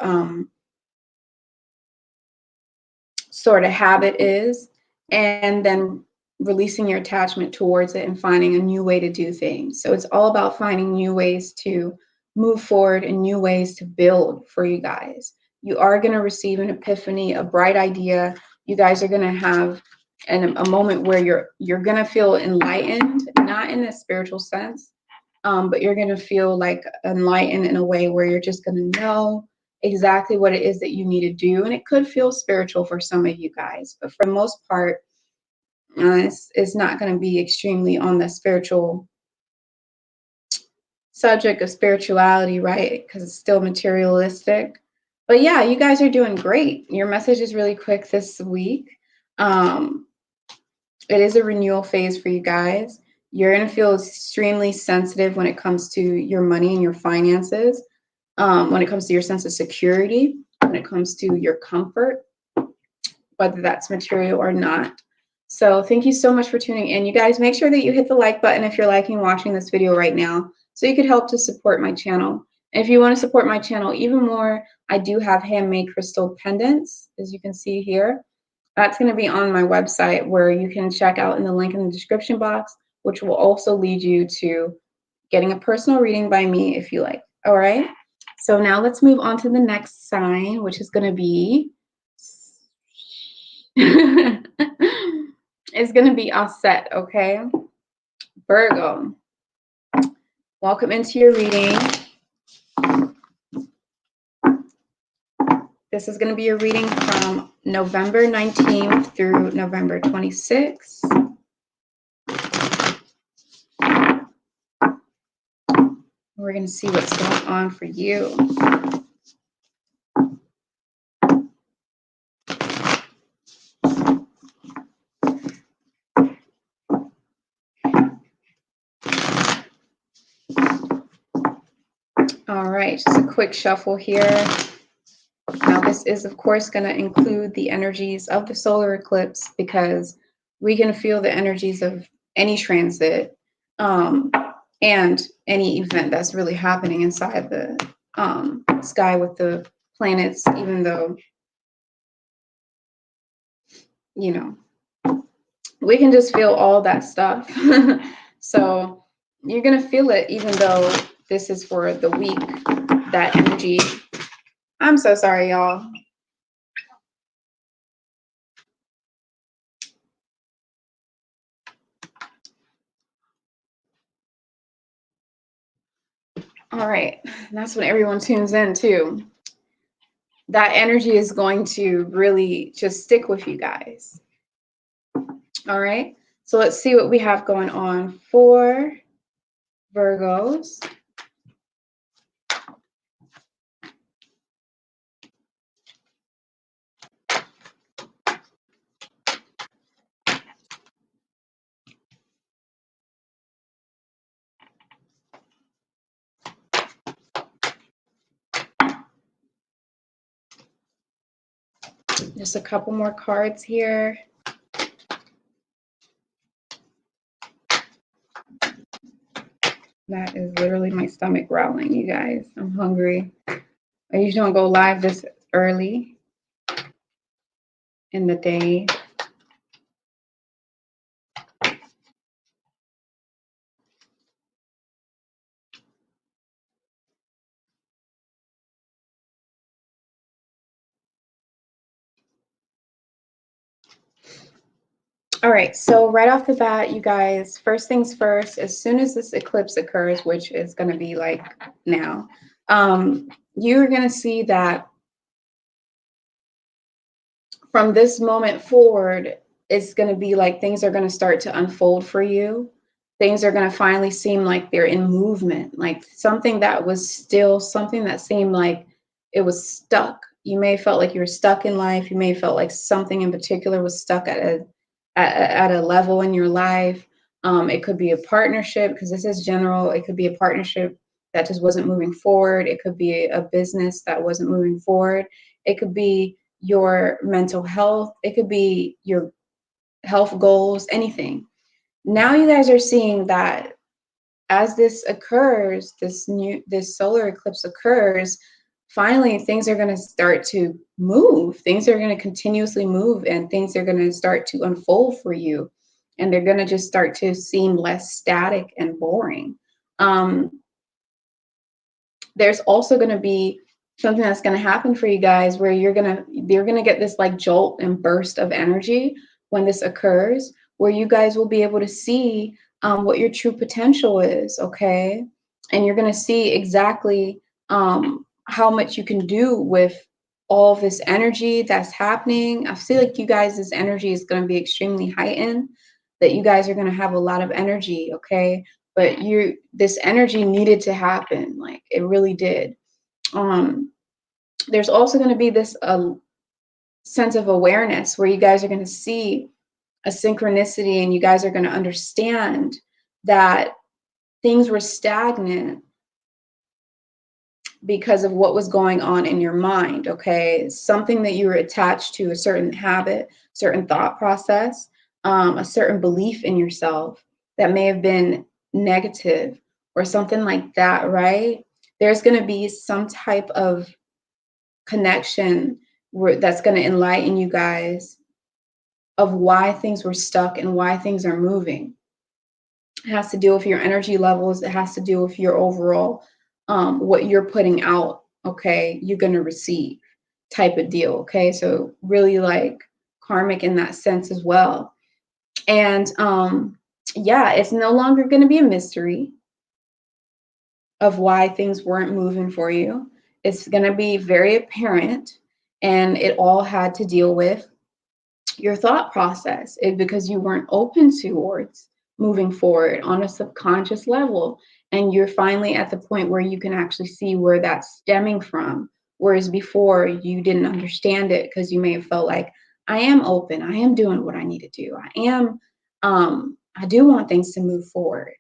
sort of habit is, and then releasing your attachment towards it and finding a new way to do things. So it's all about finding new ways to move forward and new ways to build for you guys. You are going to receive an epiphany, a bright idea. You guys are going to have a moment where you're going to feel enlightened, not in a spiritual sense, but you're going to feel like enlightened in a way where you're just going to know exactly what it is that you need to do. And it could feel spiritual for some of you guys, but for the most part, it's not going to be extremely on the spiritual subject of spirituality, right? Because it's still materialistic. But yeah, you guys are doing great. Your message is really quick this week. It is a renewal phase for you guys. You're going to feel extremely sensitive when it comes to your money and your finances, when it comes to your sense of security, when it comes to your comfort, whether that's material or not. So thank you so much for tuning in. You guys, make sure that you hit the like button if you're liking watching this video right now, so you could help to support my channel. And if you want to support my channel even more, I do have handmade crystal pendants, as you can see here. That's going to be on my website, where you can check out in the link in the description box, which will also lead you to getting a personal reading by me if you like. All right. So now let's move on to the next sign, which is going to be it's going to be Aset, okay? Virgo. Welcome into your reading. This is going to be a reading from November 19th through November 26th. We're going to see what's going on for you. All right, just a quick shuffle here. Now, this is, of course, going to include the energies of the solar eclipse, because we can feel the energies of any transit and any event that's really happening inside the sky with the planets, even though, you know, we can just feel all that stuff. So you're going to feel it, even though this is for the week, that energy. I'm so sorry, y'all. All right, that's when everyone tunes in too. That energy is going to really just stick with you guys. All right, so let's see what we have going on for Virgos. Just a couple more cards here. That is literally my stomach growling, you guys. I'm hungry. I usually don't go live this early in the day. All right, so right off the bat, you guys, first things first, as soon as this eclipse occurs, which is going to be like now, you're going to see that from this moment forward, it's going to be like things are going to start to unfold for you. Things are going to finally seem like they're in movement, like something that was still, something that seemed like it was stuck. You may have felt like you were stuck in life. You may have felt like something in particular was stuck at a level in your life. It could be a partnership, because this is general. It could be a partnership that just wasn't moving forward. It could be a business that wasn't moving forward. It could be your mental health. It could be your health goals, anything. now you guys are seeing that as this occurs, this solar eclipse occurs, finally things are going to start to move. Things are going to continuously move, and things are going to start to unfold for you, and they're going to just start to seem less static and boring. There's also going to be something that's going to happen for you guys where you're going to get this like jolt and burst of energy when this occurs, where you guys will be able to see what your true potential is, okay? And you're going to see exactly how much you can do with all this energy that's happening. I feel like you guys, this energy is going to be extremely heightened, that you guys are going to have a lot of energy, okay? But this energy needed to happen, like it really did. There's also going to be this sense of awareness where you guys are going to see a synchronicity, and you guys are going to understand that things were stagnant because of what was going on in your mind, okay? Something that you were attached to, a certain habit, certain thought process, a certain belief in yourself that may have been negative or something like that, right? There's going to be some type of connection that's going to enlighten you guys of why things were stuck and why things are moving. It has to do with your energy levels. It has to do with your overall, what you're putting out, okay, you're going to receive type of deal, okay? So really like karmic in that sense as well. And yeah, it's no longer going to be a mystery of why things weren't moving for you. It's going to be very apparent, and it all had to deal with your thought process, because you weren't open towards moving forward on a subconscious level. And you're finally at the point where you can actually see where that's stemming from. Whereas before you didn't understand it because you may have felt like, I am open, I am doing what I need to do, I do want things to move forward.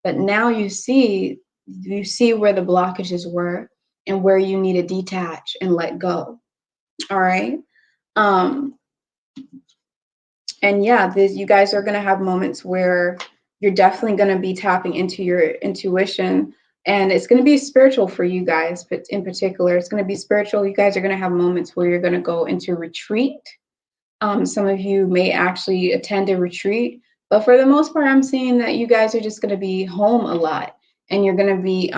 But now you see where the blockages were and where you need to detach and let go. All right. And yeah, you guys are going to have moments where you're definitely going to be tapping into your intuition, and it's going to be spiritual for you guys, but in particular, it's going to be spiritual. You guys are going to have moments where you're going to go into retreat. Some of you may actually attend a retreat, but for the most part, I'm seeing that you guys are just going to be home a lot, and you're going to be,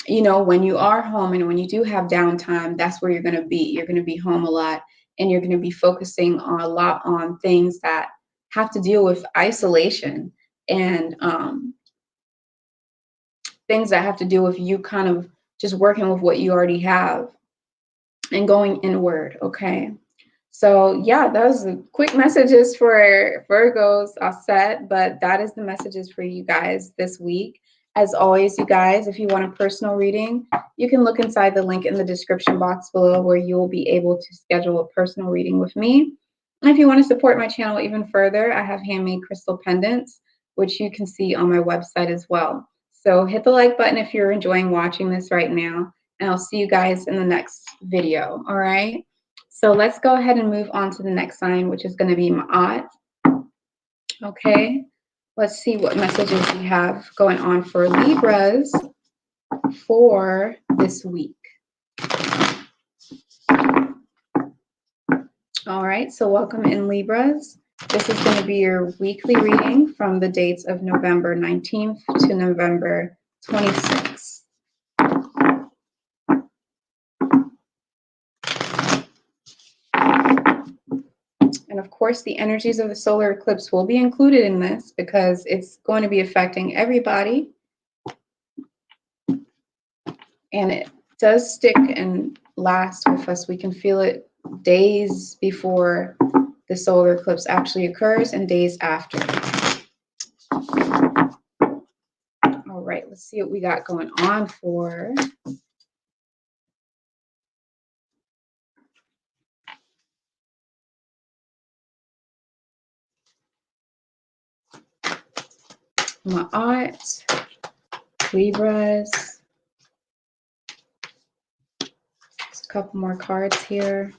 when you are home and when you do have downtime, that's where you're going to be. You're going to be home a lot, and you're going to be focusing a lot on things that have to deal with isolation, and things that have to do with you kind of just working with what you already have and going inward, okay? So yeah, those are quick messages for Virgos, Aset, but that is the messages for you guys this week. As always, you guys, if you want a personal reading, you can look inside the link in the description box below where you will be able to schedule a personal reading with me. And if you want to support my channel even further, I have handmade crystal pendants, which you can see on my website as well. So hit the like button if you're enjoying watching this right now, and I'll see you guys in the next video, all right? So let's go ahead and move on to the next sign, which is going to be MAAT. Okay, let's see what messages we have going on for Libras for this week. All right, so welcome in, Libras. This is going to be your weekly reading from the dates of November 19th to November 26th. And of course, the energies of the solar eclipse will be included in this because it's going to be affecting everybody. And it does stick and last with us. We can feel it days before the solar eclipse actually occurs and days after. All right, let's see what we got going on for MAAT, Libras. Just a couple more cards here.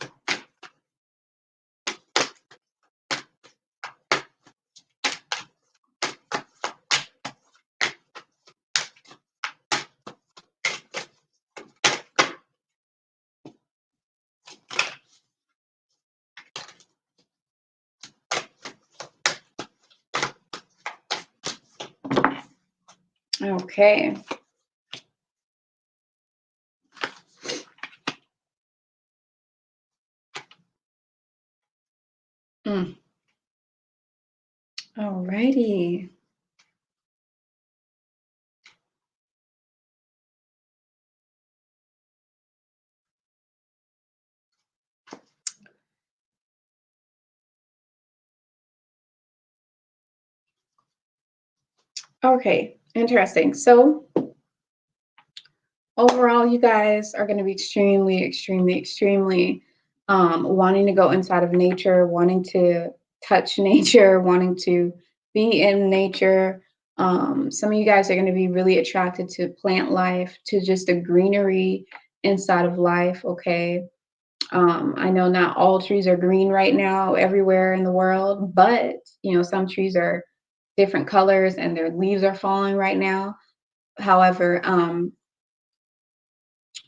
Okay. Mm. Alrighty. Okay, interesting. So overall, you guys are going to be extremely, extremely, extremely wanting to go inside of nature, wanting to touch nature, wanting to be in nature. Some of you guys are going to be really attracted to plant life, to just the greenery inside of life. Okay. I know not all trees are green right now everywhere in the world, but some trees are different colors and their leaves are falling right now. However,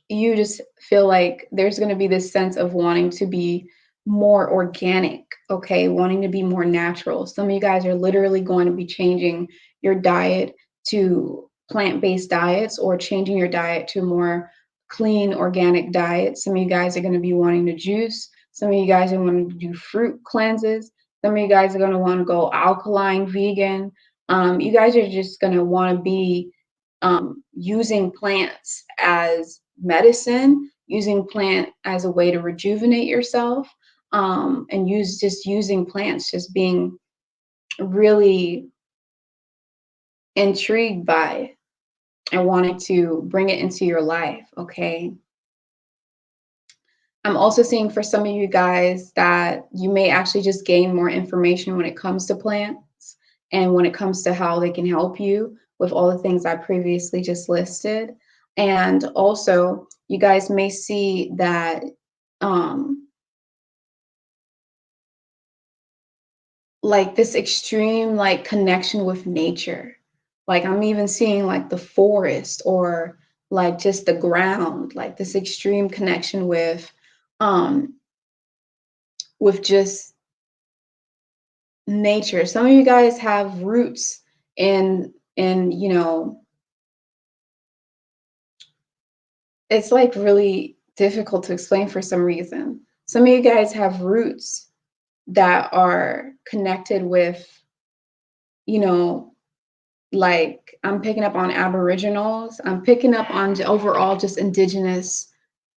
you just feel like there's going to be this sense of wanting to be more organic, okay? Wanting to be more natural. Some of you guys are literally going to be changing your diet to plant-based diets or changing your diet to more clean organic diet. Some of you guys are going to be wanting to juice. Some of you guys are wanting to do fruit cleanses. Some of you guys are going to want to go alkaline vegan. You guys are just going to want to be using plants as medicine, using plant as a way to rejuvenate yourself, and using plants, just being really intrigued by and wanting to bring it into your life. Okay. I'm also seeing for some of you guys that you may actually just gain more information when it comes to plants and when it comes to how they can help you with all the things I previously just listed. And also, you guys may see that like this extreme like connection with nature. Like I'm even seeing like the forest or like just the ground, like this extreme connection with just nature. Some of you guys have roots in it's like really difficult to explain for some reason. Some of you guys have roots that are connected with, you know, like I'm picking up on aboriginals, I'm picking up on overall just indigenous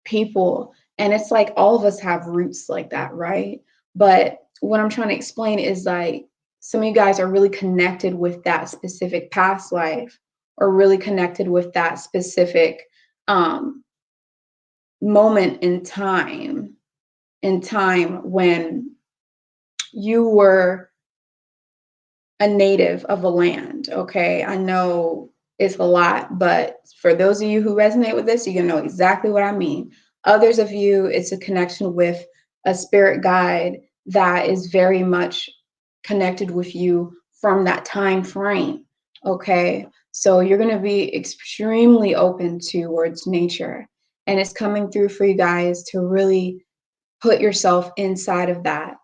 people. And it's like all of us have roots like that, right? But what I'm trying to explain is like some of you guys are really connected with that specific past life or really connected with that specific um, moment in time when you were a native of a land. Okay. I know it's a lot, but for those of you who resonate with this, you're going to know exactly what I mean. Others of you, it's a connection with a spirit guide that is very much connected with you from that time frame. Okay. So you're going to be extremely open towards nature. And it's coming through for you guys to really put yourself inside of that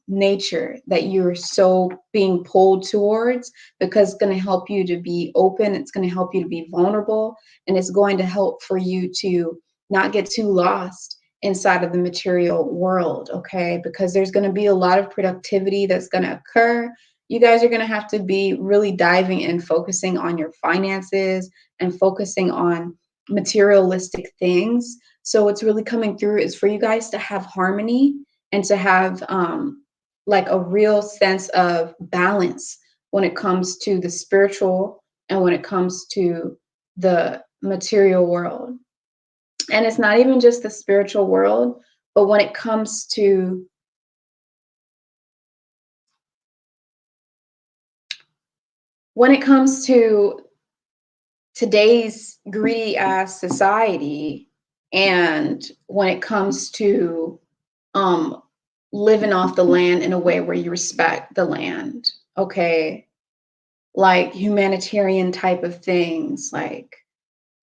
nature that you're so being pulled towards, because it's going to help you to be open, it's going to help you to be vulnerable, and it's going to help for you to not get too lost inside of the material world. Okay, because there's going to be a lot of productivity that's going to occur. You guys are going to have to be really diving and focusing on your finances and focusing on materialistic things. So what's really coming through is for you guys to have harmony and to have like a real sense of balance when it comes to the spiritual and when it comes to the material world. And it's not even just the spiritual world, but when it comes to today's greedy ass society, and when it comes to um living off the land in a way where you respect the land, okay, like humanitarian type of things, like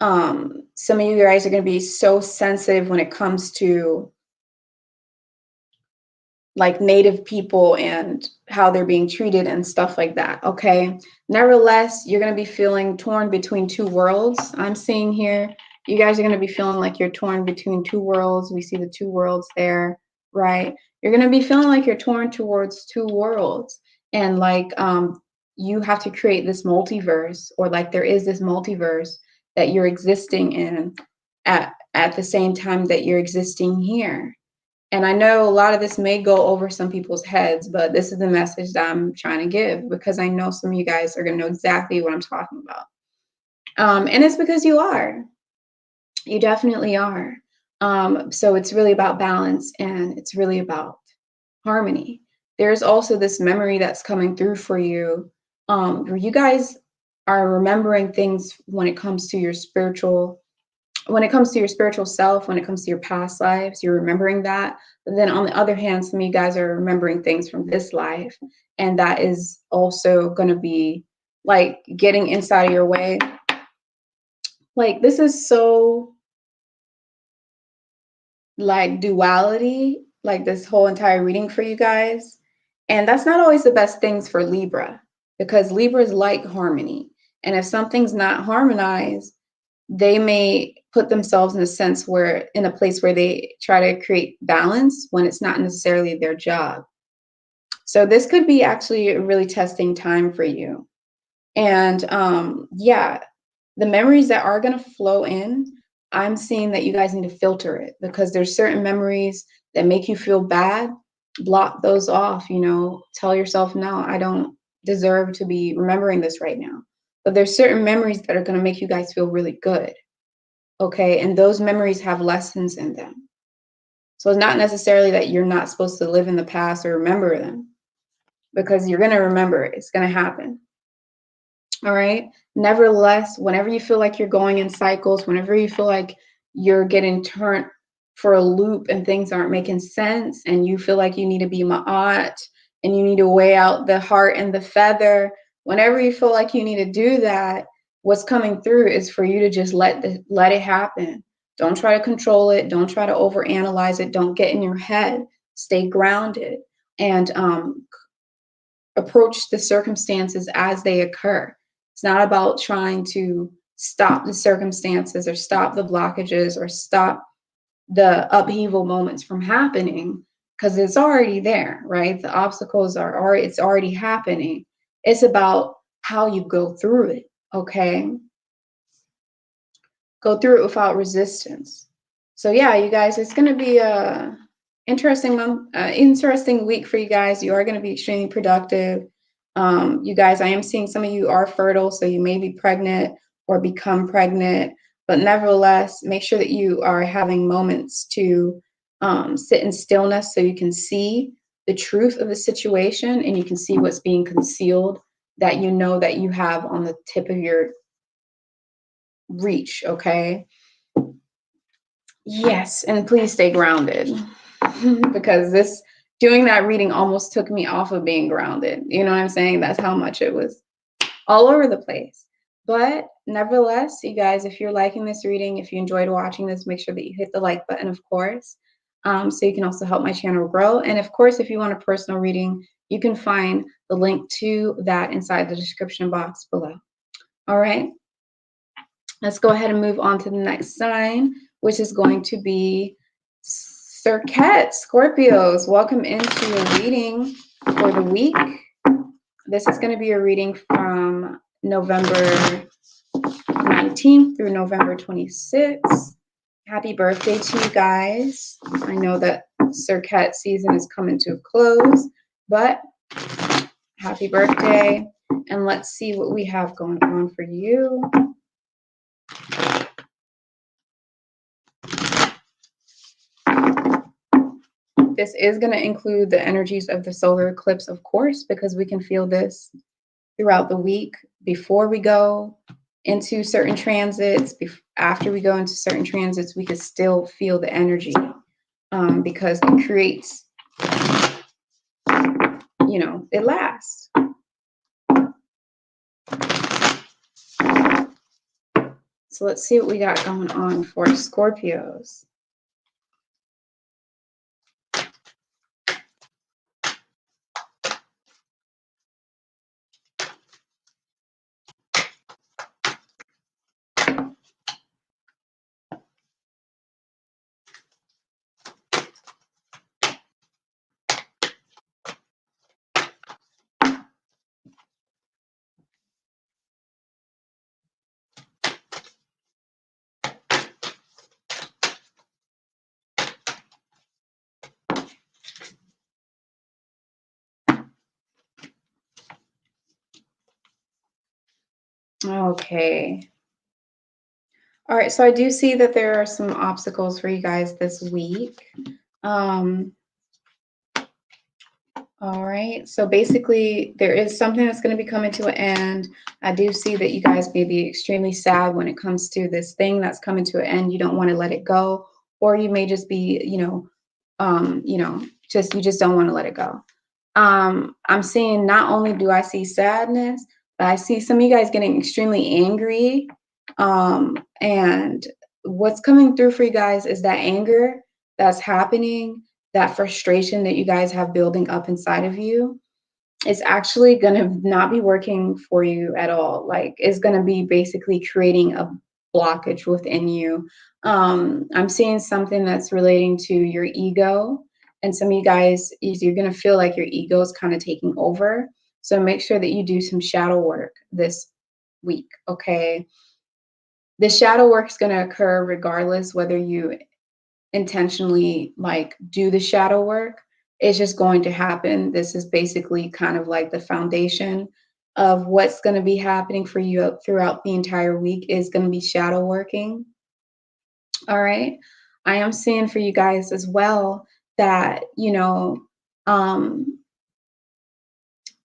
some of you guys are going to be so sensitive when it comes to like native people and how they're being treated and stuff like that, okay? Nevertheless, you're going to be feeling torn between two worlds. I'm seeing here, you guys are going to be feeling like you're torn between two worlds. We see the two worlds there, right? You're going to be feeling like you're torn towards two worlds, and like you have to create this multiverse, or like there is this multiverse that you're existing in at the same time that you're existing here. And I know a lot of this may go over some people's heads, but this is the message that I'm trying to give, because I know some of you guys are going to know exactly what I'm talking about. And it's because you are. You definitely are. So it's really about balance, and it's really about harmony. There's also this memory that's coming through for you, where you guys are remembering things when it comes to your spiritual self, when it comes to your past lives, you're remembering that. But then on the other hand, some of you guys are remembering things from this life. And that is also going to be like getting inside of your way. Like, this is so like duality, like this whole entire reading for you guys. And that's not always the best things for Libra, because Libras like harmony. And if something's not harmonized, they may put themselves in a place where they try to create balance when it's not necessarily their job. So this could be actually a really testing time for you. And yeah, the memories that are going to flow in, I'm seeing that you guys need to filter it, because there's certain memories that make you feel bad. Block those off, tell yourself, no, I don't deserve to be remembering this right now. But there's certain memories that are going to make you guys feel really good. Okay, and those memories have lessons in them. So it's not necessarily that you're not supposed to live in the past or remember them, because you're going to remember it. It's going to happen. All right. Nevertheless, whenever you feel like you're going in cycles, whenever you feel like you're getting turned for a loop and things aren't making sense, and you feel like you need to be MAAT and you need to weigh out the heart and the feather, whenever you feel like you need to do that, what's coming through is for you to just let it happen. Don't try to control it. Don't try to overanalyze it. Don't get in your head. Stay grounded and approach the circumstances as they occur. It's not about trying to stop the circumstances or stop the blockages or stop the upheaval moments from happening, because it's already there, right? The obstacles it's already happening. It's about how you go through it, okay? Go through it without resistance. So yeah, you guys, it's going to be a interesting week for you guys. You are going to be extremely productive. You guys, I am seeing some of you are fertile, so you may be pregnant or become pregnant, but nevertheless, make sure that you are having moments to sit in stillness so you can see the truth of the situation, and you can see what's being concealed that you know that you have on the tip of your reach, okay? Yes, and please stay grounded, because doing that reading almost took me off of being grounded. You know what I'm saying? That's how much it was all over the place. But nevertheless, you guys, if you're liking this reading, if you enjoyed watching this, make sure that you hit the like button, of course, so you can also help my channel grow. And of course, if you want a personal reading, you can find the link to that inside the description box below. All right, let's go ahead and move on to the next sign, which is going to be Serket, Scorpios. Welcome into your reading for the week. This is going to be a reading from November 19th through November 26th. Happy birthday to you guys. I know that Serket season is coming to a close, but happy birthday. And let's see what we have going on for you. This is going to include the energies of the solar eclipse, of course, because we can feel this throughout the week before we go into certain transits. After we go into certain transits, we can still feel the energy, because it creates, it lasts. So let's see what we got going on for Scorpios. Okay. All right, so I do see that there are some obstacles for you guys this week. All right, so basically there is something that's going to be coming to an end. I do see that you guys may be extremely sad when it comes to this thing that's coming to an end. You don't want to let it go, or you may just be, just you just don't want to let it go. I'm seeing, not only do I see sadness, but I see some of you guys getting extremely angry. And what's coming through for you guys is that anger that's happening, that frustration that you guys have building up inside of you. It's actually going to not be working for you at all. Like, it's going to be basically creating a blockage within you. I'm seeing something that's relating to your ego. And some of you guys, you're going to feel like your ego is kind of taking over. So make sure that you do some shadow work this week, okay? The shadow work is going to occur regardless whether you intentionally like do the shadow work. It's just going to happen. This is basically kind of like the foundation of what's going to be happening for you throughout the entire week is going to be shadow working. All right. I am seeing for you guys as well that,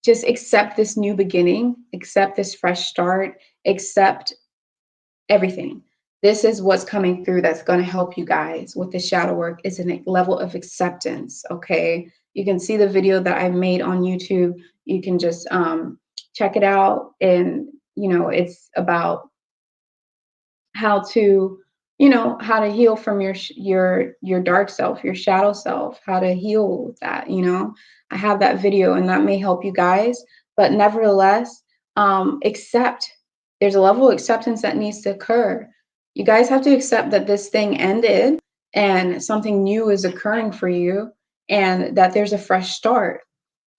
just accept this new beginning, accept this fresh start, accept everything. This is what's coming through that's going to help you guys with the shadow work, is a level of acceptance. Okay. You can see the video that I made on YouTube. You can just check it out. And, it's about how to, how to heal from your dark self, your shadow self, how to heal with that. I have that video and that may help you guys. But nevertheless, accept. There's a level of acceptance that needs to occur. You guys have to accept that this thing ended and something new is occurring for you, and that there's a fresh start.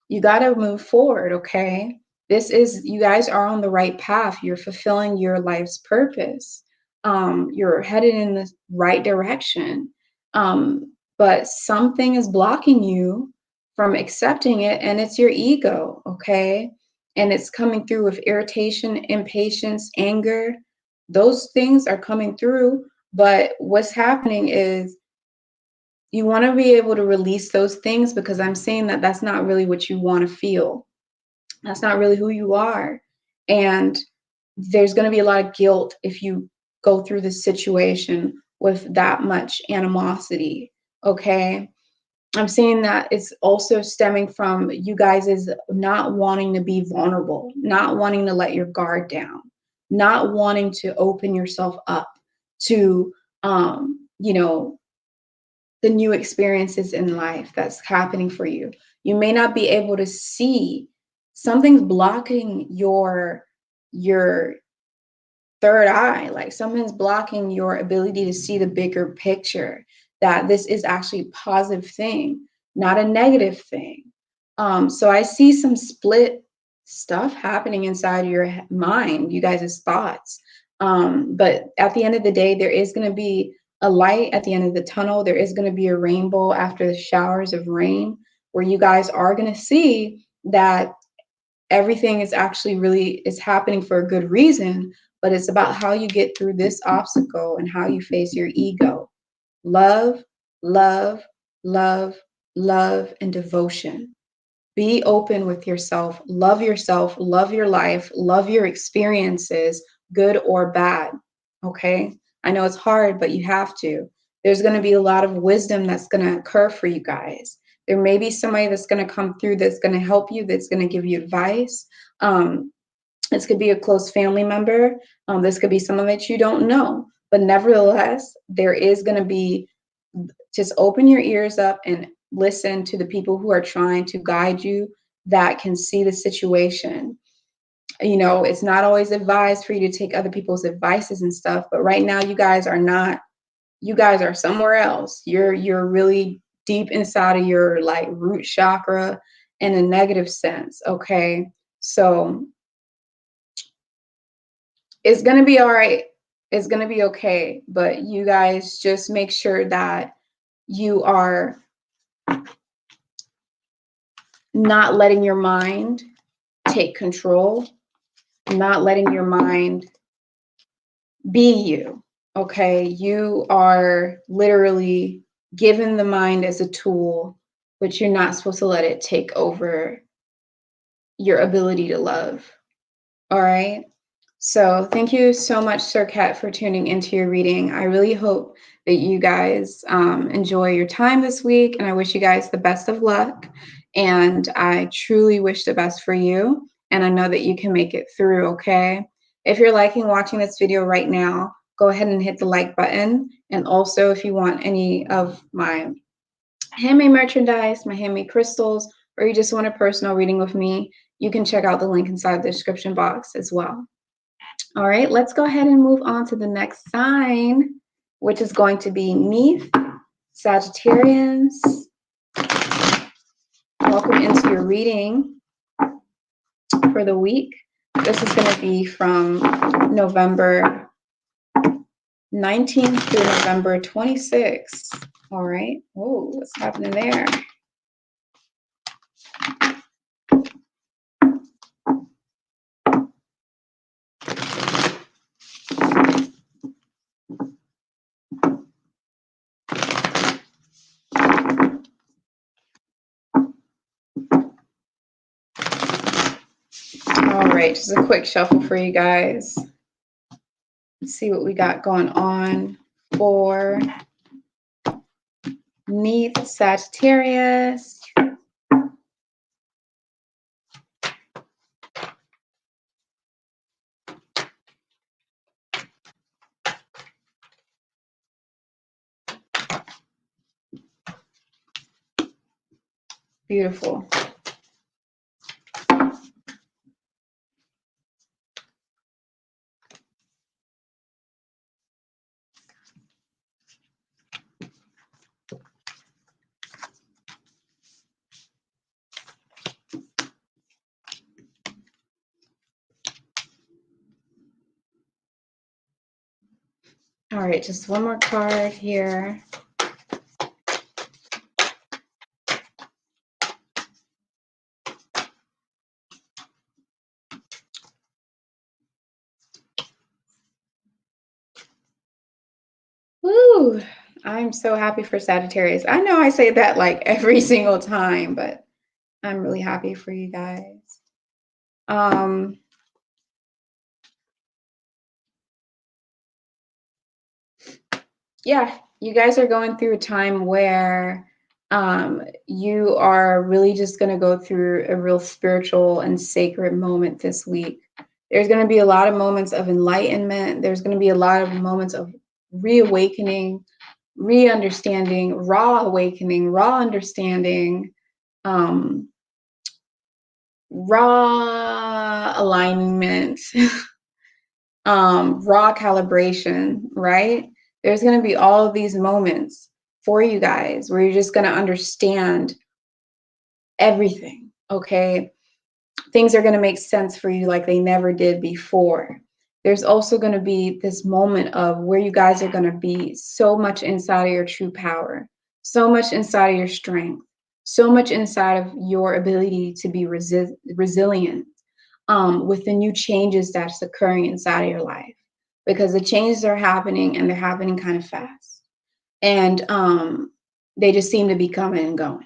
You got to move forward, okay? You guys are on the right path. You're fulfilling your life's purpose. You're headed in the right direction. But something is blocking you from accepting it, and it's your ego, okay? And it's coming through with irritation, impatience, anger. Those things are coming through, but what's happening is you want to be able to release those things, because I'm saying that that's not really what you want to feel. That's not really who you are. And there's going to be a lot of guilt if you go through this situation with that much animosity. Okay. I'm seeing that it's also stemming from you guys is not wanting to be vulnerable, not wanting to let your guard down, not wanting to open yourself up to, the new experiences in life that's happening for you. You may not be able to see, something's blocking your third eye, like something's blocking your ability to see the bigger picture, that this is actually a positive thing, not a negative thing. So I see some split stuff happening inside your mind, you guys' thoughts. But at the end of the day, there is going to be a light at the end of the tunnel. There is going to be a rainbow after the showers of rain, where you guys are going to see that everything is actually really is happening for a good reason, but it's about how you get through this obstacle and how you face your ego. Love, love, love, love, and devotion. Be open with yourself, love your life, love your experiences, good or bad. Okay. I know it's hard, but you have to. There's going to be a lot of wisdom that's going to occur for you guys. There may be somebody that's going to come through that's going to help you, that's going to give you advice. This could be a close family member. This could be someone that you don't know. But nevertheless, there is going to be, just open your ears up and listen to the people who are trying to guide you, that can see the situation. It's not always advised for you to take other people's advices and stuff, but right now you guys are somewhere else. You're really deep inside of your like root chakra in a negative sense. Okay. So it's going to be all right. It's going to be okay. But you guys just make sure that you are not letting your mind take control, not letting your mind be you. Okay, you are literally given the mind as a tool, but you're not supposed to let it take over your ability to love. All right. So thank you so much, Serket, for tuning into your reading. I really hope that you guys enjoy your time this week, and I wish you guys the best of luck. And I truly wish the best for you, and I know that you can make it through, okay? If you're liking watching this video right now, go ahead and hit the like button. And also, if you want any of my handmade merchandise, my handmade crystals, or you just want a personal reading with me, you can check out the link inside the description box as well. All right, let's go ahead and move on to the next sign, which is going to be Neith, Sagittarius. Welcome into your reading for the week. This is going to be from November 19th through November 26th. All right. Oh, what's happening there? All right, just a quick shuffle for you guys. Let's see what we got going on for Neith, Sagittarius. Beautiful. All right, just one more card here. Woo! I'm so happy for Sagittarius. I know I say that like every single time, but I'm really happy for you guys. Yeah, you guys are going through a time where you are really just going to go through a real spiritual and sacred moment this week. There's going to be a lot of moments of enlightenment. There's going to be a lot of moments of reawakening, re-understanding, raw awakening, raw understanding, raw alignment, raw calibration, right? There's going to be all of these moments for you guys where you're just going to understand everything, okay? Things are going to make sense for you like they never did before. There's also going to be this moment of where you guys are going to be so much inside of your true power, so much inside of your strength, so much inside of your ability to be resilient with the new changes that's occurring inside of your life, because the changes are happening and they're happening kind of fast, and they just seem to be coming and going.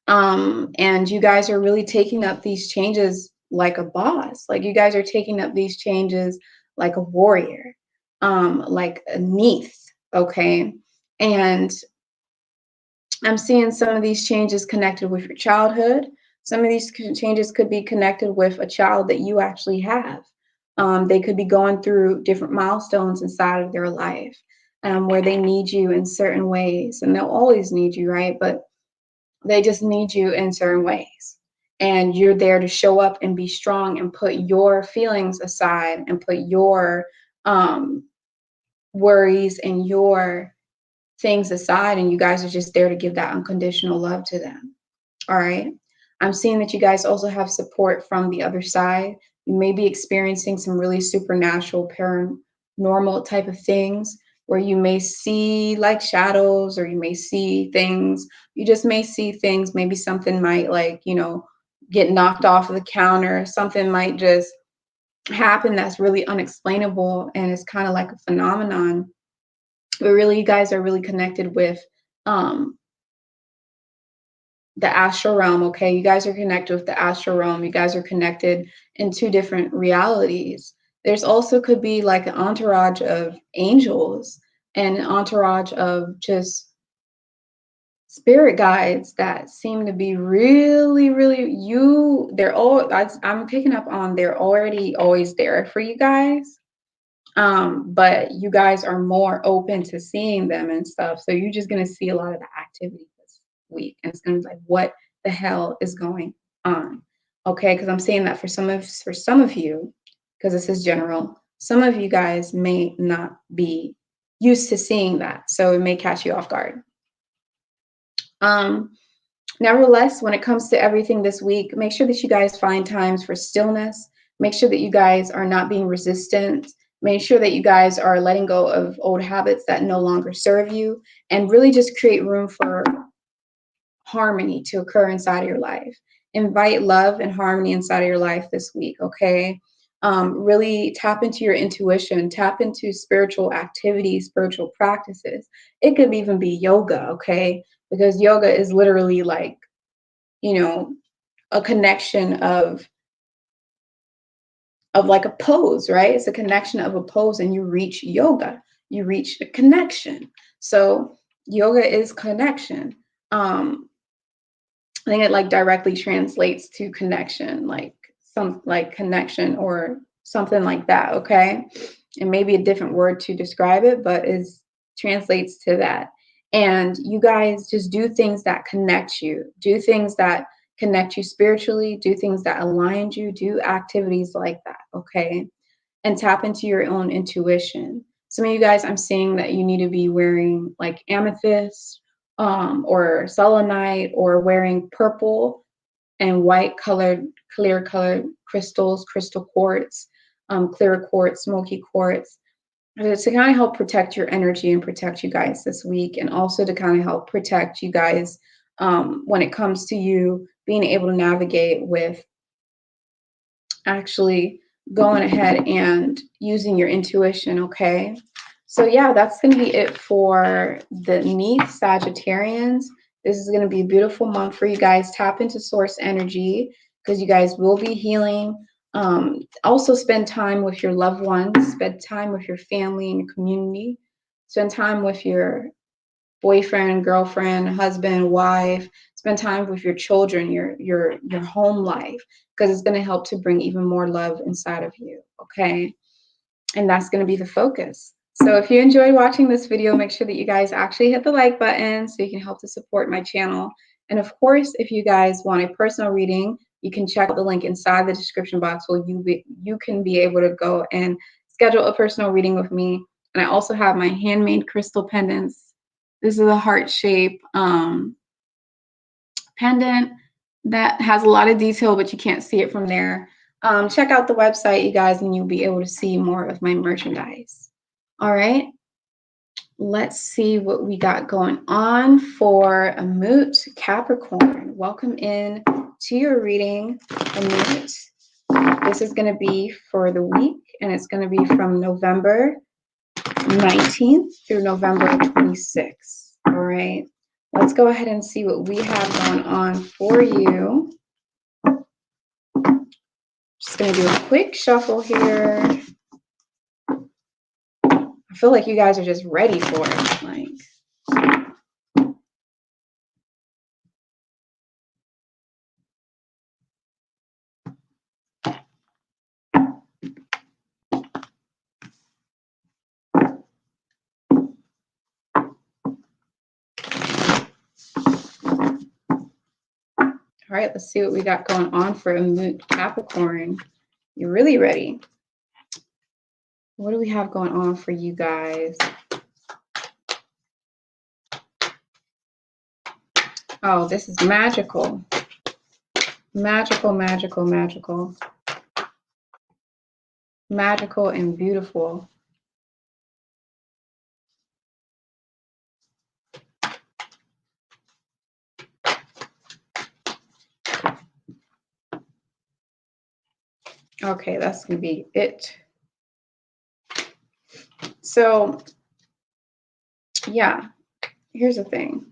And you guys are really taking up these changes like a boss. Like you guys are taking up these changes like a warrior, like a Neith, okay? And I'm seeing some of these changes connected with your childhood. Some of these changes could be connected with a child that you actually have. They could be going through different milestones inside of their life where they need you in certain ways. And they'll always need you, right? But they just need you in certain ways. And you're there to show up and be strong and put your feelings aside and put your worries and your things aside, and you guys are just there to give that unconditional love to them. All right. I'm seeing that you guys also have support from the other side. You may be experiencing some really supernatural, paranormal type of things where you may see like shadows, or you may see things. You just may see things. Maybe something might, like, you know, get knocked off of the counter. Something might just happen that's really unexplainable, and it's kind of like a phenomenon. But really, you guys are really connected with the astral realm, okay? You guys are connected with the astral realm. You guys are connected in two different realities. There's also could be like an entourage of angels and an entourage of just spirit guides that seem to be really, really they're all, I'm picking up on, they're already always there for you guys. But you guys are more open to seeing them and stuff. So you're just gonna see a lot of the activity this week, and it's gonna be like, what the hell is going on? Okay, because I'm saying that for some of you, because this is general. Some of you guys may not be used to seeing that, so it may catch you off guard. Nevertheless, when it comes to everything this week, make sure that you guys find times for stillness. Make sure that you guys are not being resistant. Make sure that you guys are letting go of old habits that no longer serve you, and really just create room for harmony to occur inside of your life. Invite love and harmony inside of your life this week, okay? Really tap into your intuition, tap into spiritual activities, spiritual practices. It could even be yoga, okay? Because yoga is literally like, a connection of like a pose, right? It's a connection of a pose, and you reach yoga, you reach a connection. So yoga is connection. I think it like directly translates to connection, like some like connection or something like that, okay? And maybe a different word to describe it, but is translates to that. And you guys just do things that connect you, do things that connect you spiritually, do things that align you, do activities like that, okay? And tap into your own intuition. Some of you guys, I'm seeing that you need to be wearing like amethyst or selenite, or wearing purple and white colored, clear colored crystals, crystal quartz, clear quartz, smoky quartz, to kind of help protect your energy and protect you guys this week, and also to kind of help protect you guys when it comes to you being able to navigate with actually going ahead and using your intuition, okay? So yeah, that's going to be it for the neat Sagittarians. This is going to be a beautiful month for you guys. Tap into source energy, because you guys will be healing. Also spend time with your loved ones, spend time with your family and your community, spend time with your boyfriend, girlfriend, husband, wife, spend time with your children, your home life, because it's going to help to bring even more love inside of you, okay? And that's going to be the focus. So if you enjoyed watching this video, make sure that you guys actually hit the like button so you can help to support my channel. And of course, if you guys want a personal reading, you can check out the link inside the description box where you can be able to go and schedule a personal reading with me. And I also have my handmade crystal pendants. This is a heart shape pendant that has a lot of detail, but you can't see it from there. Check out the website, you guys, and you'll be able to see more of my merchandise. All right, let's see what we got going on for Amut Capricorn. Welcome in to your reading, Amut. This is going to be for the week, and it's going to be from November 19th through November 26th. All right, let's go ahead and see what we have going on for you. Just going to do a quick shuffle here. I feel like you guys are just ready for it. Like, all right, let's see what we got going on for Amut Capricorn. You're really ready. What do we have going on for you guys? Oh, this is magical. Magical, magical, magical. Magical and beautiful. Okay, that's going to be it. So, yeah, here's the thing.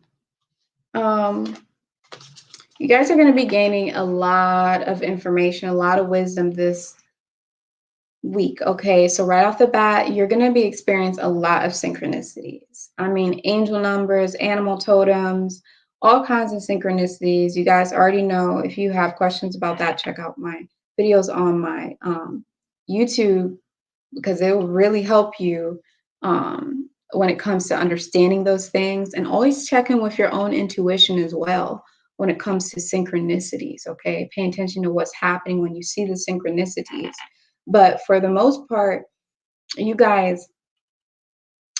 You guys are going to be gaining a lot of information, a lot of wisdom this week. Okay, so right off the bat, you're going to be experiencing a lot of synchronicities. I mean, angel numbers, animal totems, all kinds of synchronicities. You guys already know. If you have questions about that, check out my videos on my YouTube, because it will really help you when it comes to understanding those things. And always check in with your own intuition as well when it comes to synchronicities. Okay, pay attention to what's happening when you see the synchronicities. But for the most part, you guys,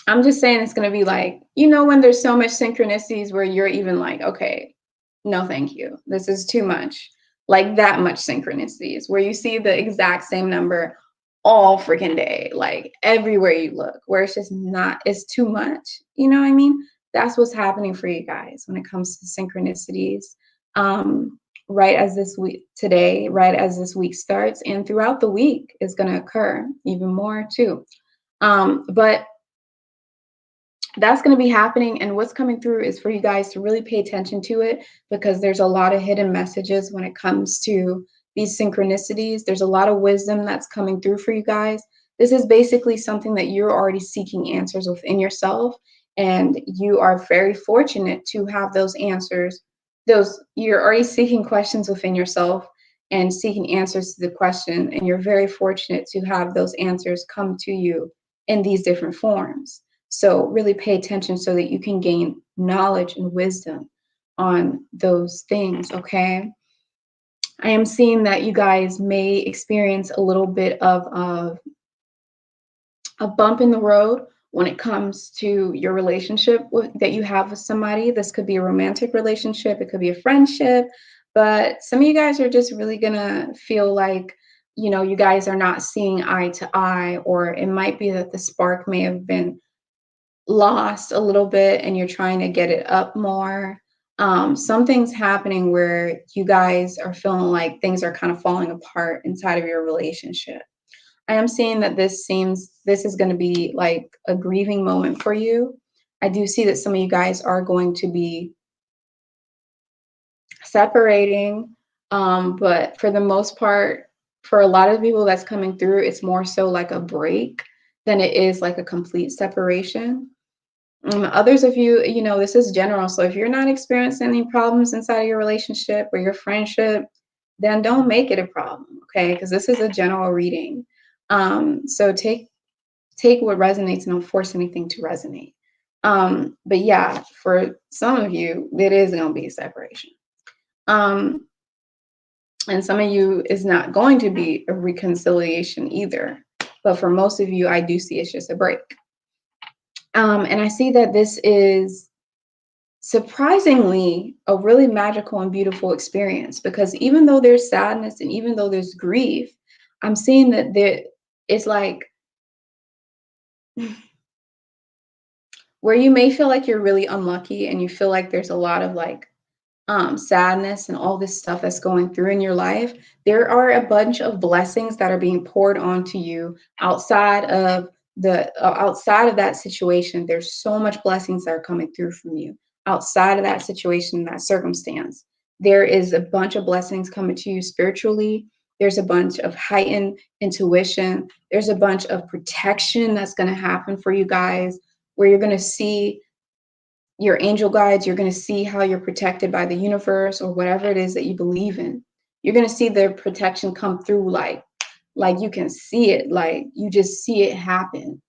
I'm just saying it's going to be like, when there's so much synchronicities where you're even like, okay, no, thank you. This is too much. Like that much synchronicities where you see the exact same number all freaking day, like everywhere you look, where it's just not, it's too much. You know what I mean? That's what's happening for you guys when it comes to synchronicities. Right as this week today, right as this week starts, and throughout the week is going to occur even more too. But that's going to be happening, and what's coming through is for you guys to really pay attention to it, because there's a lot of hidden messages when it comes to these synchronicities. There's a lot of wisdom that's coming through for you guys. This is basically something that you're already seeking answers within yourself, and you are very fortunate to have those answers. You're already seeking questions within yourself and seeking answers to the question, and you're very fortunate to have those answers come to you in these different forms. So really pay attention so that you can gain knowledge and wisdom on those things, okay? I am seeing that you guys may experience a little bit of a bump in the road when it comes to your relationship that you have with somebody. This could be a romantic relationship, it could be a friendship, but some of you guys are just really gonna feel like, you guys are not seeing eye to eye, or it might be that the spark may have been lost a little bit and you're trying to get it up more. Something's happening where you guys are feeling like things are kind of falling apart inside of your relationship. I am seeing that this is going to be like a grieving moment for you. I do see that some of you guys are going to be separating, but for the most part, for a lot of people that's coming through, it's more so like a break than it is like a complete separation. Others of you, this is general. So if you're not experiencing any problems inside of your relationship or your friendship, then don't make it a problem, okay? Because this is a general reading. So take what resonates and don't force anything to resonate. But yeah, for some of you, it is going to be a separation. And some of you is not going to be a reconciliation either. But for most of you, I do see it's just a break. And I see that this is surprisingly a really magical and beautiful experience, because even though there's sadness and even though there's grief, I'm seeing that it's like where you may feel like you're really unlucky and you feel like there's a lot of like sadness and all this stuff that's going through in your life, there are a bunch of blessings that are being poured onto you outside of that situation. There's so much blessings that are coming through from you outside of that situation, that circumstance. There is a bunch of blessings coming to you spiritually. There's a bunch of heightened intuition. There's a bunch of protection that's going to happen for you guys, where you're going to see your angel guides. You're going to see how you're protected by the universe or whatever it is that you believe in. You're going to see their protection come through like you can see it, like you just see it happen.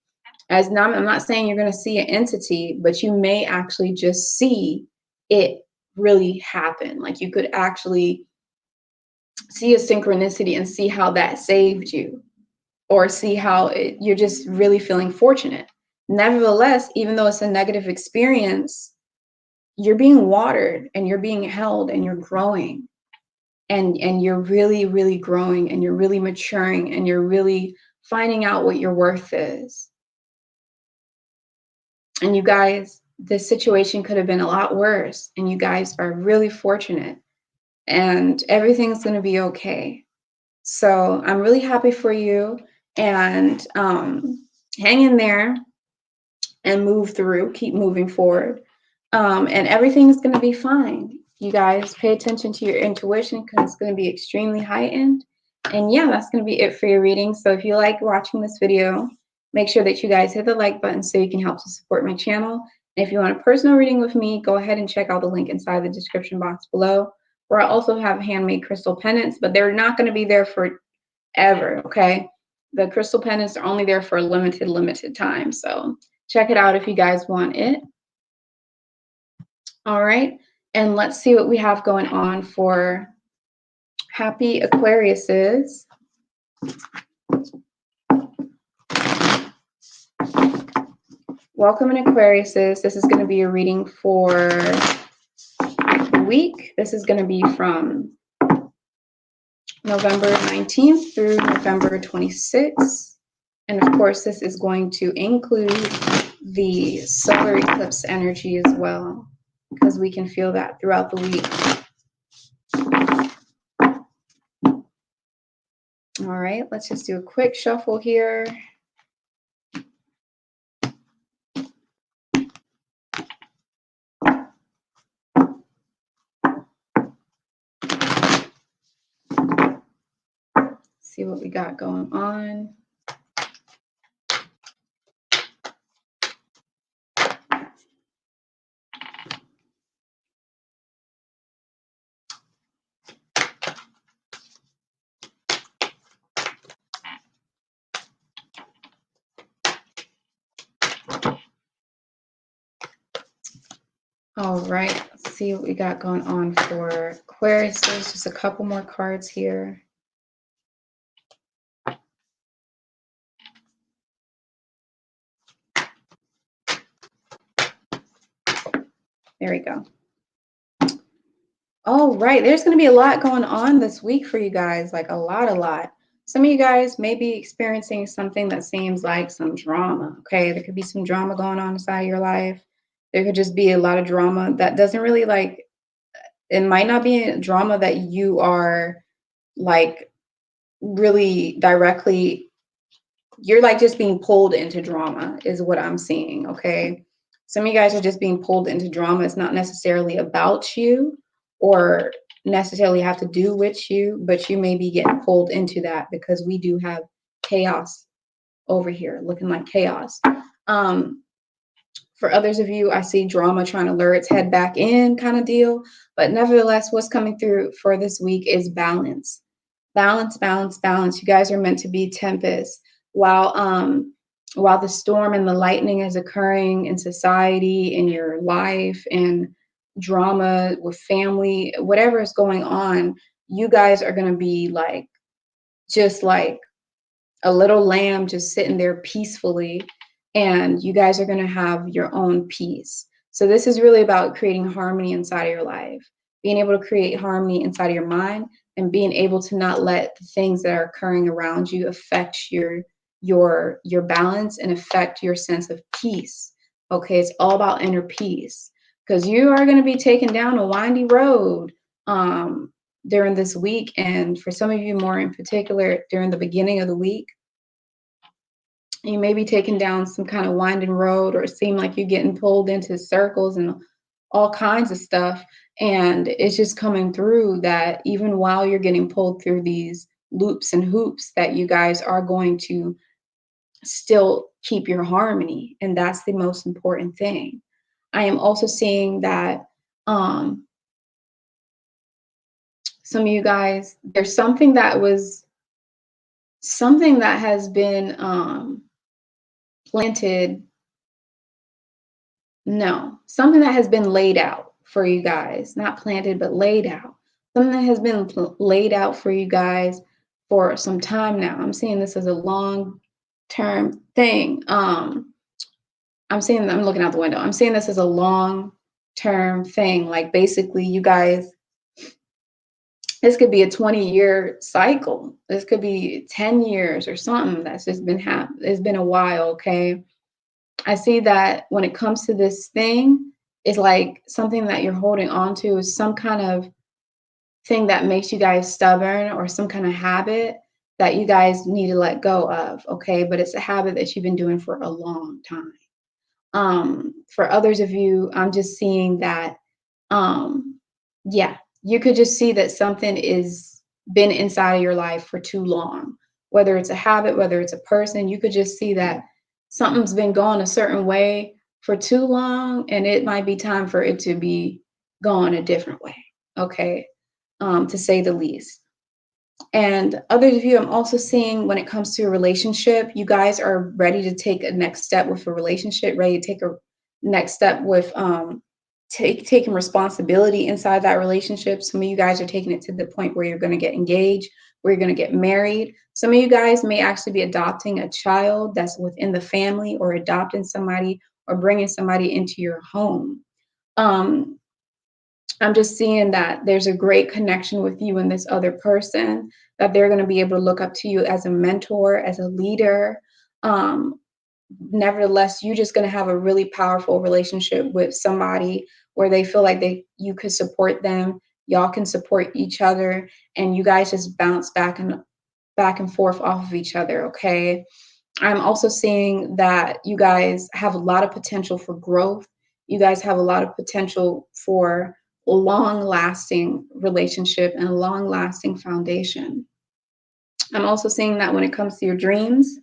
I'm not saying you're going to see an entity, but you may actually just see it really happen. Like you could actually see a synchronicity and see how that saved you, or see how you're just really feeling fortunate. Nevertheless, even though it's a negative experience, you're being watered and you're being held and you're growing, and you're really, really growing, and you're really maturing, and you're really finding out what your worth is. And you guys, this situation could have been a lot worse, and you guys are really fortunate, and everything's going to be okay. So I'm really happy for you, and hang in there and move through, keep moving forward. And everything's going to be fine. You guys pay attention to your intuition because it's going to be extremely heightened. And yeah, that's going to be it for your reading. So if you like watching this video, make sure that you guys hit the like button so you can help to support my channel. And if you want a personal reading with me, go ahead and check out the link inside the description box below, where I also have handmade crystal pendants, but they're not going to be there forever, okay? The crystal pendants are only there for a limited time. So check it out if you guys want it. All right, and let's see what we have going on for happy Aquariuses. Welcome in Aquariuses. This is going to be a reading for the week. This is going to be from November 19th through November 26th. And of course, this is going to include the solar eclipse energy as well, because we can feel that throughout the week. All right, let's just do a quick shuffle here. See what we got going on. All right, let's see what we got going on for Aquarius. There's just a couple more cards here. There we go. All right, there's going to be a lot going on this week for you guys, like a lot. Some of you guys may be experiencing something that seems like some drama, okay? There could be some drama going on inside your life. There could just be a lot of drama that doesn't really like, it might not be a drama that you are like really directly, you're like just being pulled into drama is what I'm seeing, okay? Some of you guys are just being pulled into drama. It's not necessarily about you or necessarily have to do with you, but you may be getting pulled into that because we do have chaos over here, looking like chaos. For others of you, I see drama trying to lure its head back in kind of deal. But nevertheless, what's coming through for this week is balance. Balance. You guys are meant to be tempest. While the storm and the lightning is occurring in society, in your life, and drama with family, whatever is going on, you guys are going to be like, just like a little lamb just sitting there peacefully, and you guys are going to have your own peace. So this is really about creating harmony inside of your life, being able to create harmony inside of your mind, and being able to not let the things that are occurring around you affect your balance and affect your sense of peace. Okay, it's all about inner peace, because you are going to be taken down a windy road during this week, and for some of you more in particular during the beginning of the week, you may be taken down some kind of winding road, or seem like you're getting pulled into circles and all kinds of stuff. And it's just coming through that even while you're getting pulled through these loops and hoops, that you guys are going to still keep your harmony. And that's the most important thing. I am also seeing that some of you guys, there's something that has been planted. No, something that has been laid out for you guys, not planted, but laid out. Something that has been laid out for you guys for some time now. I'm seeing this as a long-term thing. I'm looking out the window. I'm seeing this as a long-term thing. Like basically you guys, this could be a 20-year cycle. This could be 10 years or something that's just been happening. It's been a while, okay? I see that when it comes to this thing, it's like something that you're holding on to is some kind of thing that makes you guys stubborn or some kind of habit that you guys need to let go of, okay? But it's a habit that you've been doing for a long time. For others of you, I'm just seeing that, yeah, you could just see that something is been inside of your life for too long, whether it's a habit, whether it's a person, you could just see that something's been going a certain way for too long, and it might be time for it to be gone a different way, okay, to say the least. And others of you, I'm also seeing when it comes to a relationship, you guys are ready to take a next step with a relationship, ready to take a next step with taking responsibility inside that relationship. Some of you guys are taking it to the point where you're going to get engaged, where you're going to get married. Some of you guys may actually be adopting a child that's within the family, or adopting somebody, or bringing somebody into your home. I'm just seeing that there's a great connection with you and this other person, that they're going to be able to look up to you as a mentor, as a leader. Nevertheless, you're just going to have a really powerful relationship with somebody where they feel like you could support them, y'all can support each other, and you guys just bounce back and forth off of each other, okay? I'm also seeing that you guys have a lot of potential for growth. You guys have a lot of potential for a long-lasting relationship and a long-lasting foundation. I'm also seeing that when it comes to your dreams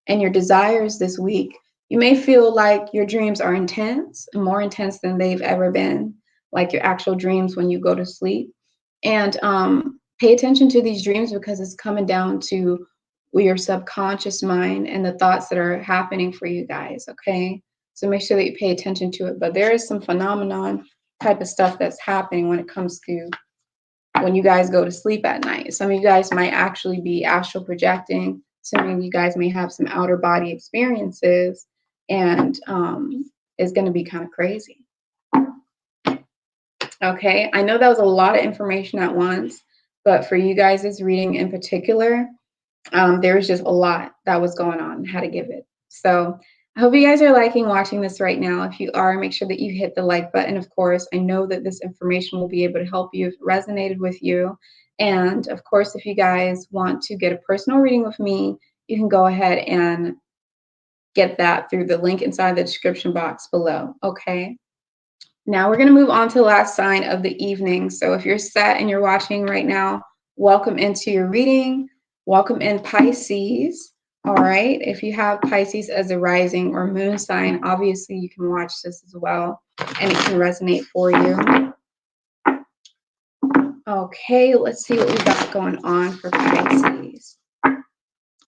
and your desires this week, you may feel like your dreams are intense, more intense than they've ever been, like your actual dreams when you go to sleep. And pay attention to these dreams, because it's coming down to your subconscious mind and the thoughts that are happening for you guys, okay? So make sure that you pay attention to it. But there is some phenomenon type of stuff that's happening when it comes to when you guys go to sleep at night. Some of you guys might actually be astral projecting. Some of you guys may have some outer body experiences, and it's going to be kind of crazy. Okay, I know that was a lot of information at once, but for you guys' reading in particular, there was just a lot that was going on, how to give it. So I hope you guys are liking watching this right now. If you are, make sure that you hit the like button. Of course, I know that this information will be able to help you if it resonated with you. And of course, if you guys want to get a personal reading with me, you can go ahead and get that through the link inside the description box below, okay? Now we're going to move on to the last sign of the evening. So if you're set and you're watching right now, welcome into your reading. Welcome in, Pisces. All right. If you have Pisces as a rising or moon sign, obviously you can watch this as well, and it can resonate for you. Okay, let's see what we got going on for Pisces.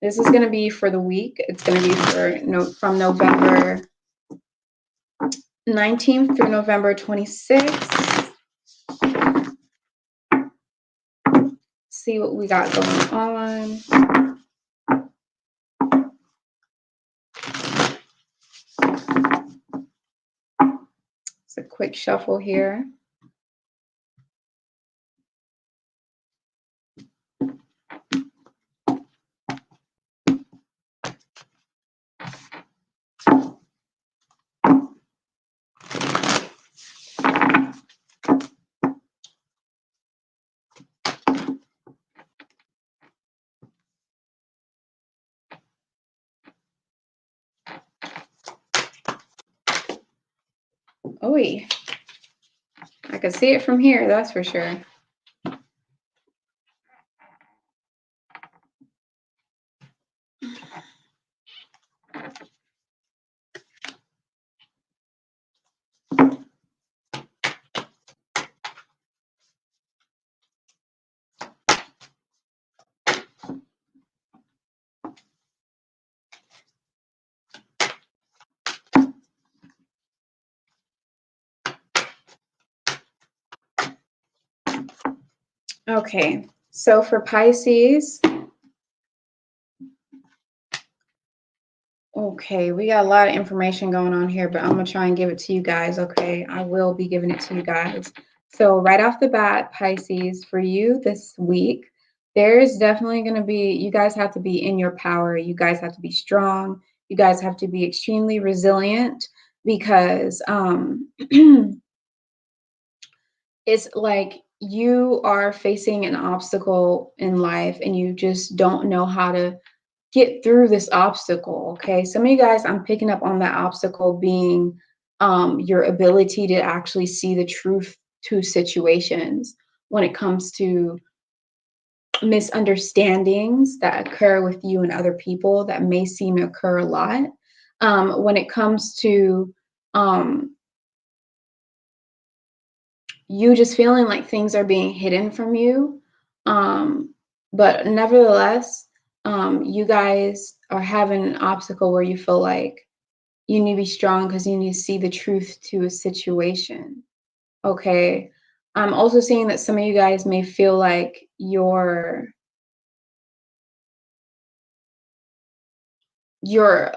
This is going to be for the week. It's going to be from November 19th through November 26th. See what we got going on. It's a quick shuffle here. Oh, I can see it from here, that's for sure. Okay, so for Pisces, okay, we got a lot of information going on here, but I'm going to try and give it to you guys, okay? I will be giving it to you guys. So right off the bat, Pisces, for you this week, there's definitely going to be, you guys have to be in your power. You guys have to be strong. You guys have to be extremely resilient, because it's like you are facing an obstacle in life and you just don't know how to get through this obstacle. Okay, some of you guys, I'm picking up on that obstacle being your ability to actually see the truth to situations when it comes to misunderstandings that occur with you and other people that may seem to occur a lot. When it comes to um, you just feeling like things are being hidden from you. Um, but nevertheless, you guys are having an obstacle where you feel like you need to be strong because you need to see the truth to a situation. Okay. I'm also seeing that some of you guys may feel like your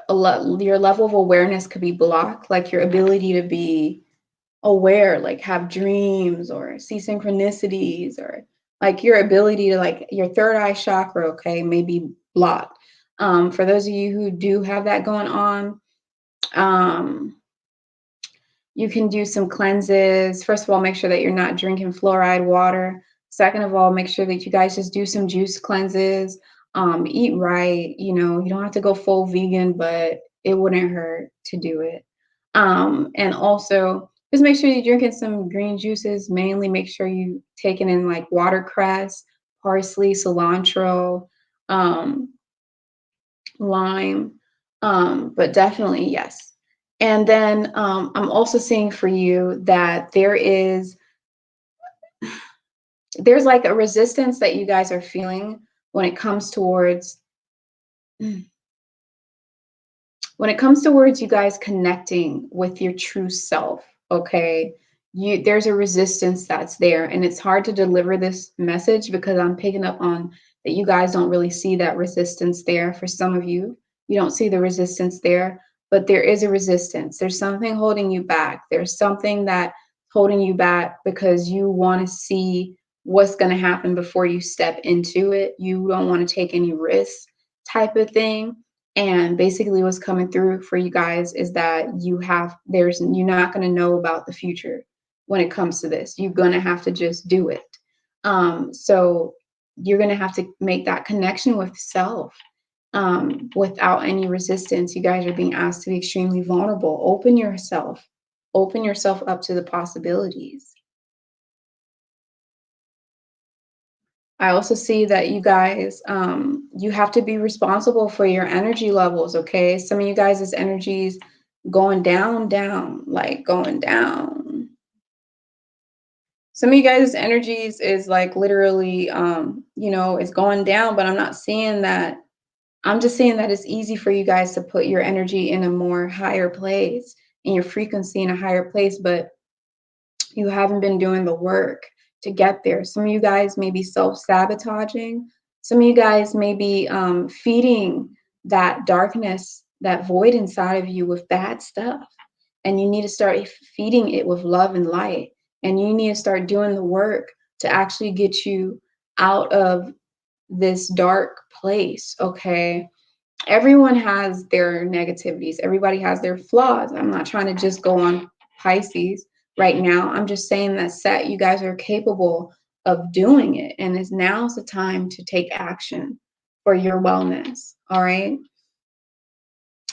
level of awareness could be blocked, like your ability to be aware, like have dreams or see synchronicities, or like your ability to, like, your third eye chakra, okay, may be blocked. For those of you who do have that going on, um, you can do some cleanses. First of all, make sure that you're not drinking fluoride water. Second of all, make sure that you guys just do some juice cleanses. Eat right. You know, you don't have to go full vegan, but it wouldn't hurt to do it. And also, just make sure you're drinking some green juices. Mainly make sure you taking in like watercress, parsley, cilantro, um, lime, but definitely yes. And then I'm also seeing for you that there's like a resistance that you guys are feeling when it comes towards you guys connecting with your true self. Okay, there's a resistance that's there, and it's hard to deliver this message because I'm picking up on that you guys don't really see that resistance there. For some of you, you don't see the resistance there, but there is a resistance. There's something holding you back. There's something that holding you back because you want to see what's going to happen before you step into it. You don't want to take any risks, type of thing. And basically what's coming through for you guys is that you're not going to know about the future when it comes to this. You're going to have to just do it. So you're going to have to make that connection with self without any resistance. You guys are being asked to be extremely vulnerable. Open yourself up to the possibilities. I also see that you guys, you have to be responsible for your energy levels, okay? Some of you guys' energies going down, like going down. Some of you guys' energies is like literally, it's going down, but I'm not seeing that. I'm just saying that it's easy for you guys to put your energy in a more higher place, and your frequency in a higher place, but you haven't been doing the work to get there. Some of you guys may be self-sabotaging. Some of you guys may be feeding that darkness, that void inside of you with bad stuff. And you need to start feeding it with love and light. And you need to start doing the work to actually get you out of this dark place, okay? Everyone has their negativities. Everybody has their flaws. I'm not trying to just go on Pisces right now. I'm just saying that you guys are capable of doing it. And now's the time to take action for your wellness. All right.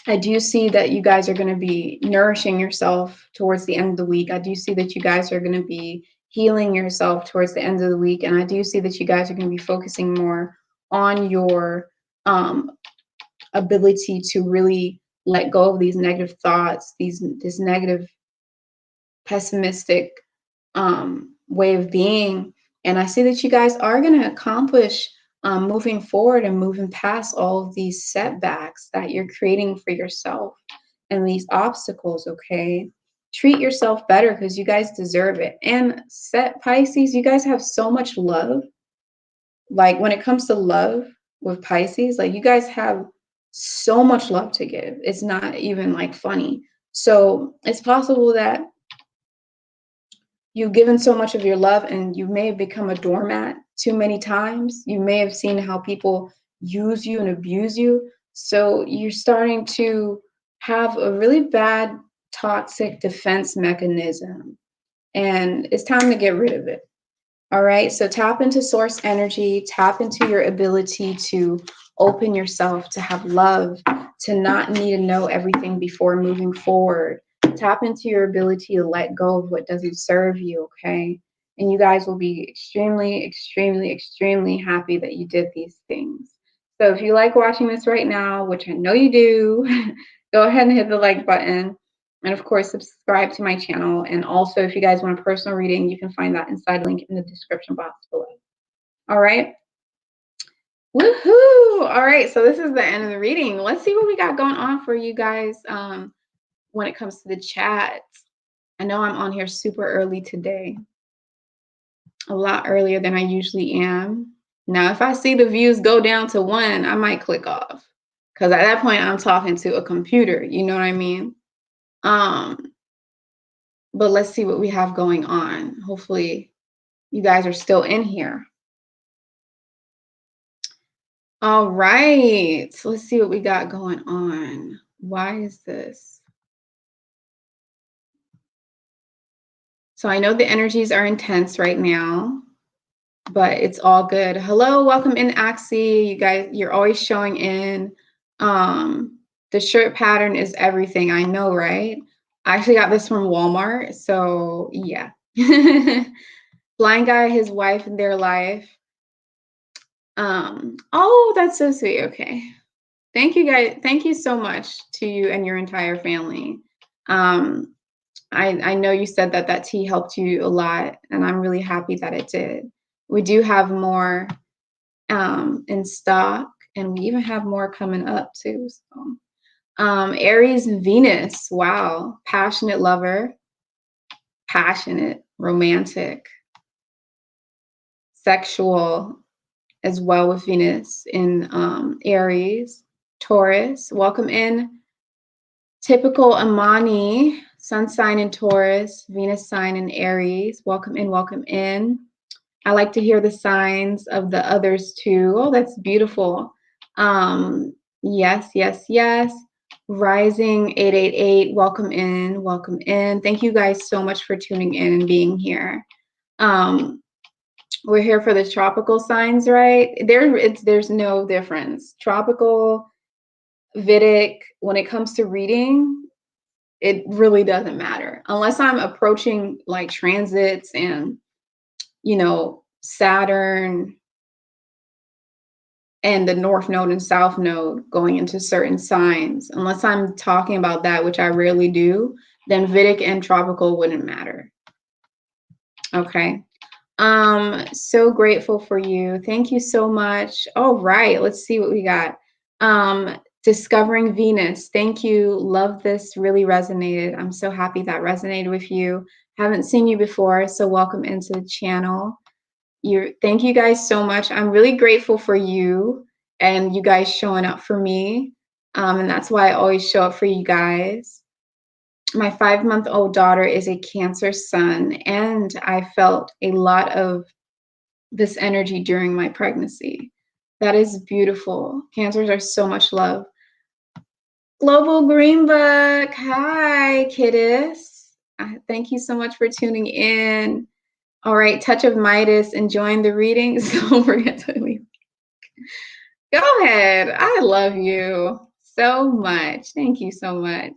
I do see that you guys are going to be nourishing yourself towards the end of the week. I do see that you guys are going to be healing yourself towards the end of the week. And I do see that you guys are going to be focusing more on your ability to really let go of these negative thoughts, this negative, pessimistic way of being. And I see that you guys are going to accomplish moving forward and moving past all of these setbacks that you're creating for yourself and these obstacles, okay? Treat yourself better because you guys deserve it. And Pisces, you guys have so much love. Like when it comes to love with Pisces, like you guys have so much love to give. It's not even like funny. So it's possible that you've given so much of your love and you may have become a doormat too many times. You may have seen how people use you and abuse you. So you're starting to have a really bad toxic defense mechanism, and it's time to get rid of it. All right, so tap into source energy, tap into your ability to open yourself, to have love, to not need to know everything before moving forward. Tap into your ability to let go of what doesn't serve you, okay? And you guys will be extremely, extremely, extremely happy that you did these things. So if you like watching this right now, which I know you do, go ahead and hit the like button. And of course, subscribe to my channel. And also, if you guys want a personal reading, you can find that inside link in the description box below. All right. Woohoo! All right, so this is the end of the reading. Let's see what we got going on for you guys when it comes to the chat. I know I'm on here super early today, a lot earlier than I usually am. Now, if I see the views go down to 1, I might click off because at that point I'm talking to a computer. You know what I mean? But let's see what we have going on. Hopefully you guys are still in here. All right, so let's see what we got going on. Why is this? So I know the energies are intense right now, but it's all good. Hello, welcome in, Axie. You guys, you're always showing in. The shirt pattern is everything. I know, right? I actually got this from Walmart, so yeah. Blind guy, his wife, and their life. Oh, that's so sweet. Okay. Thank you guys. Thank you so much to you and your entire family. I know you said that tea helped you a lot, and I'm really happy that it did. We do have more in stock, and we even have more coming up too. So, Aries and Venus. Wow. Passionate lover, passionate, romantic, sexual as well with Venus in Aries. Taurus, welcome in. Typical Amani, sun sign in Taurus, Venus sign in Aries. Welcome in, welcome in. I like to hear the signs of the others too. Oh, that's beautiful. Yes, yes, yes. Rising 888, welcome in, welcome in. Thank you guys so much for tuning in and being here. We're here for the tropical signs, right? There's no difference. Tropical, Vedic, when it comes to reading, it really doesn't matter unless I'm approaching like transits and, you know, Saturn and the North Node and South Node going into certain signs. Unless I'm talking about that, which I rarely do, then Vedic and tropical wouldn't matter. Okay. So grateful for you. Thank you so much. All right, let's see what we got. Discovering Venus. Thank you. Love this. Really resonated. I'm so happy that resonated with you. Haven't seen you before, so welcome into the channel. Thank you guys so much. I'm really grateful for you and you guys showing up for me. And that's why I always show up for you guys. My 5-month-old daughter is a Cancer sun, and I felt a lot of this energy during my pregnancy. That is beautiful. Cancers are so much love. Global Green Book. Hi, kiddos. Thank you so much for tuning in. All right, Touch of Midas, enjoying the readings. Don't forget to leave. Go ahead. I love you so much. Thank you so much.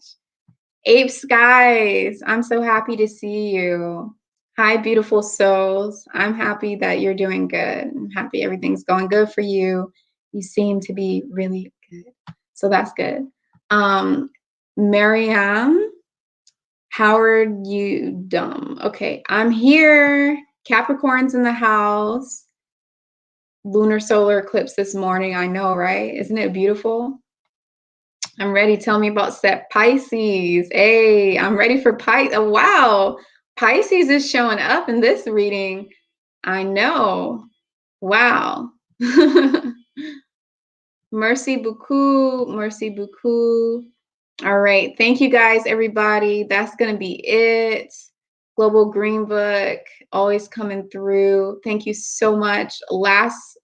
Ape Skies, I'm so happy to see you. Hi, beautiful souls. I'm happy that you're doing good. I'm happy everything's going good for you. You seem to be really good. So that's good. Mariam, Howard, you dumb. Okay, I'm here. Capricorn's in the house. Lunar solar eclipse this morning. I know, right? Isn't it beautiful? I'm ready. Tell me about Pisces. Hey, I'm ready for Pisces. Oh, wow. Pisces is showing up in this reading. I know. Wow. Merci beaucoup. Merci beaucoup. All right. Thank you guys, everybody. That's going to be it. Global Green Book, always coming through. Thank you so much. Last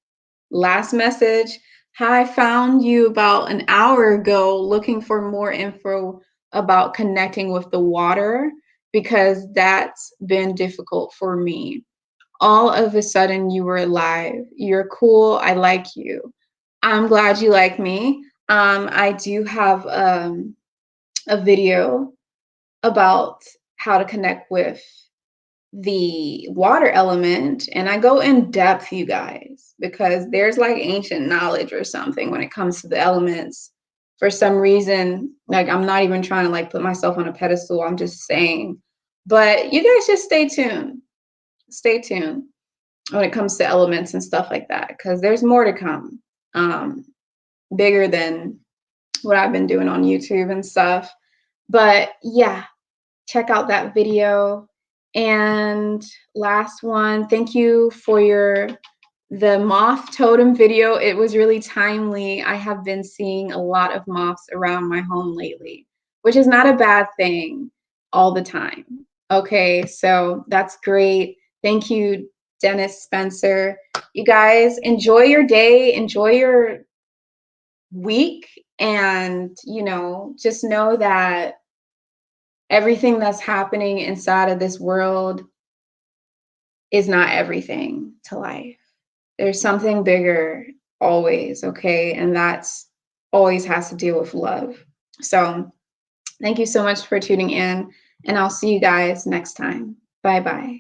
message. Hi, I found you about an hour ago looking for more info about connecting with the water because that's been difficult for me. all of a sudden you were alive. You're cool. I like you. I'm glad you like me. I do have a video about how to connect with the water element, and I go in depth, you guys, because there's like ancient knowledge or something when it comes to the elements. For some reason, like, I'm not even trying to like put myself on a pedestal, I'm just saying. But you guys just stay tuned. Stay tuned when it comes to elements and stuff like that, because there's more to come, bigger than what I've been doing on YouTube and stuff. But yeah, check out that video. And last one, thank you for the moth totem video. It was really timely. I have been seeing a lot of moths around my home lately, which is not a bad thing all the time. Okay, so that's great. Thank you, Dennis Spencer. You guys enjoy your day, enjoy your week, and just know that everything that's happening inside of this world is not everything to life. There's something bigger always, okay? And that's always has to deal with love. So thank you so much for tuning in, and I'll see you guys next time. Bye-bye.